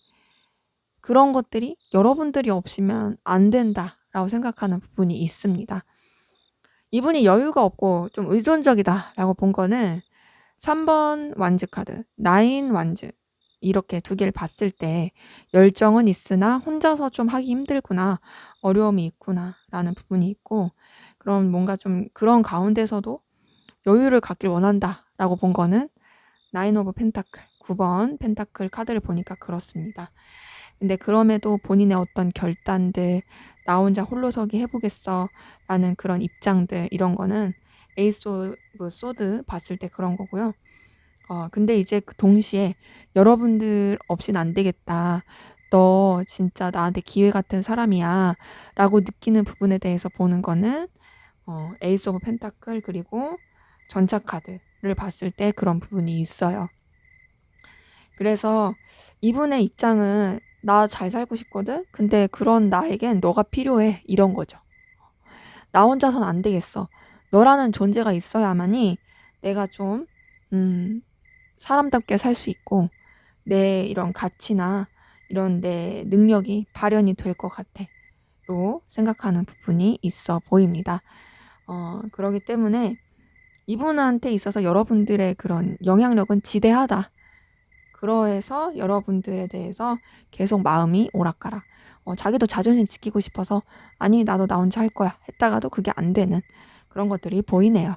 그런 것들이 '여러분들이 없으면 안 된다.'라고 생각하는 부분이 있습니다. 이분이 '여유가 없고 좀 의존적이다.'라고 본 거는 3번 완즈 카드, 나인 완즈, 이렇게 두 개를 봤을 때 '열정은 있으나 혼자서 좀 하기 힘들구나. 어려움이 있구나.'라는 부분이 있고, 그럼 뭔가 좀 그런 가운데서도 '여유를 갖길 원한다.'라고 본 거는 나인 오브 펜타클, 9번 펜타클 카드를 보니까 그렇습니다. 근데 그럼에도 본인의 어떤 결단들, '나 혼자 홀로서기 해 보겠어.'라는 그런 입장들, 이런 거는 에이스 오브 소드 봤을 때 그런 거고요. 근데 이제 그 동시에 '여러분들 없인 안 되겠다. 너 진짜 나한테 기회 같은 사람이야.'라고 느끼는 부분에 대해서 보는 거는 에이스 오브 펜타클 그리고 전차 카드를 봤을 때 그런 부분이 있어요. 그래서 이분의 입장은 '나 잘 살고 싶거든. 근데 그런 나에겐 너가 필요해.' 이런 거죠. '나 혼자선 안 되겠어. 너라는 존재가 있어야만이 내가 좀 사람답게 살 수 있고 내 이런 가치나 이런 내 능력이 발현이 될 것 같아.'로 생각하는 부분이 있어 보입니다. 그러기 때문에 이분한테 있어서 여러분들의 그런 영향력은 지대하다. 그러해서 여러분들에 대해서 계속 마음이 오락가락. 자기도 자존심 지키고 싶어서 '아니 나도 나 혼자 할 거야.' 했다가도 그게 안 되는 그런 것들이 보이네요.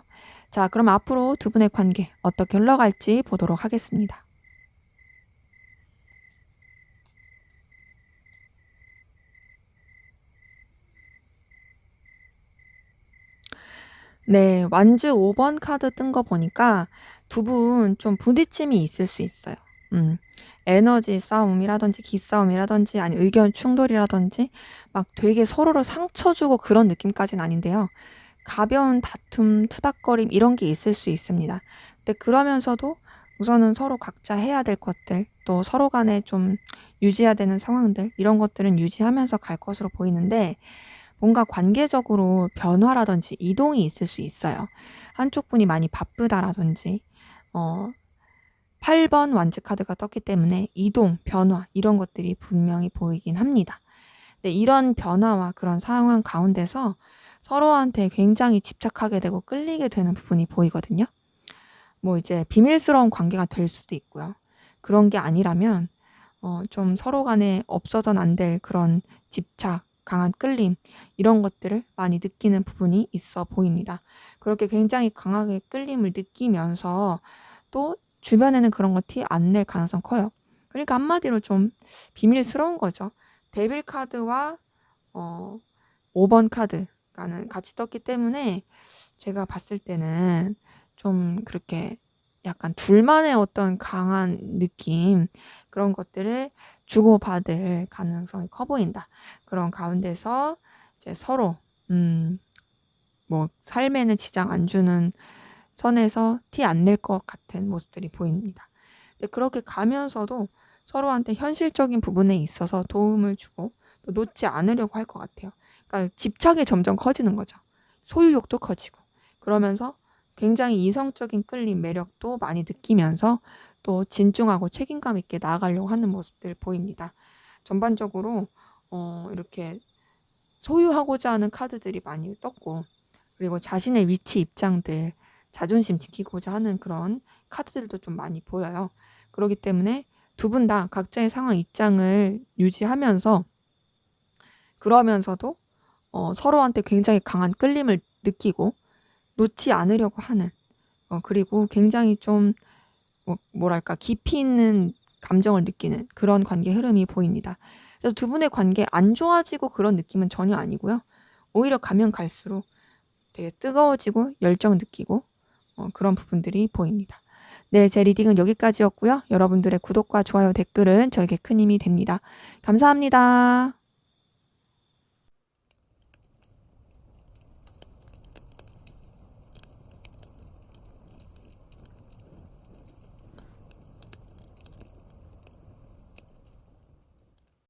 자, 그럼 앞으로 두 분의 관계 어떻게 흘러갈지 보도록 하겠습니다. 네, 완즈 5번 카드 뜬 거 보니까 두 분 좀 부딪힘이 있을 수 있어요. 음. 에너지 싸움이라든지 기싸움이라든지 아니 의견 충돌이라든지 막 되게 서로를 상처 주고 그런 느낌까지는 아닌데요. 가벼운 다툼, 투닥거림 이런 게 있을 수 있습니다. 근데 그러면서도 우선은 서로 각자 해야 될 것들, 또 서로 간에 좀 유지해야 되는 상황들, 이런 것들은 유지하면서 갈 것으로 보이는데, 뭔가 관계적으로 변화라든지 이동이 있을 수 있어요. 한쪽 분이 많이 바쁘다라든지, 어, 8번 완즈 카드가 떴기 때문에 이동, 변화, 이런 것들이 분명히 보이긴 합니다. 근데 이런 변화와 그런 상황 가운데서 서로한테 굉장히 집착하게 되고 끌리게 되는 부분이 보이거든요. 뭐 이제 비밀스러운 관계가 될 수도 있고요. 그런 게 아니라면 좀 서로 간에 없어서는 안 될 그런 집착, 강한 끌림, 이런 것들을 많이 느끼는 부분이 있어 보입니다. 그렇게 굉장히 강하게 끌림을 느끼면서 또 주변에는 그런 거 티 안 낼 가능성 커요. 그러니까 한마디로 좀 비밀스러운 거죠. 데빌 카드와 어 5번 카드가는 같이 떴기 때문에 제가 봤을 때는 좀 그렇게 약간 둘만의 어떤 강한 느낌, 그런 것들을 주고받을 가능성이 커 보인다. 그런 가운데서 이제 서로 뭐 삶에는 지장 안 주는 선에서 티 안 낼 것 같은 모습들이 보입니다. 근데 그렇게 가면서도 서로한테 현실적인 부분에 있어서 도움을 주고 또 놓지 않으려고 할 것 같아요. 그러니까 집착이 점점 커지는 거죠. 소유욕도 커지고. 그러면서 굉장히 이성적인 끌림, 매력도 많이 느끼면서 또 진중하고 책임감 있게 나아가려고 하는 모습들 보입니다. 전반적으로 이렇게 소유하고자 하는 카드들이 많이 떴고, 그리고 자신의 위치 입장들, 자존심 지키고자 하는 그런 카드들도 좀 많이 보여요. 그렇기 때문에 두 분 다 각자의 상황 입장을 유지하면서, 그러면서도 서로한테 굉장히 강한 끌림을 느끼고 놓지 않으려고 하는, 그리고 굉장히 좀 뭐랄까 깊이 있는 감정을 느끼는 그런 관계 흐름이 보입니다. 그래서 두 분의 관계 안 좋아지고 그런 느낌은 전혀 아니고요. 오히려 가면 갈수록 되게 뜨거워지고 열정 느끼고 그런 부분들이 보입니다. 네, 제 리딩은 여기까지였고요. 여러분들의 구독과 좋아요, 댓글은 저에게 큰 힘이 됩니다. 감사합니다.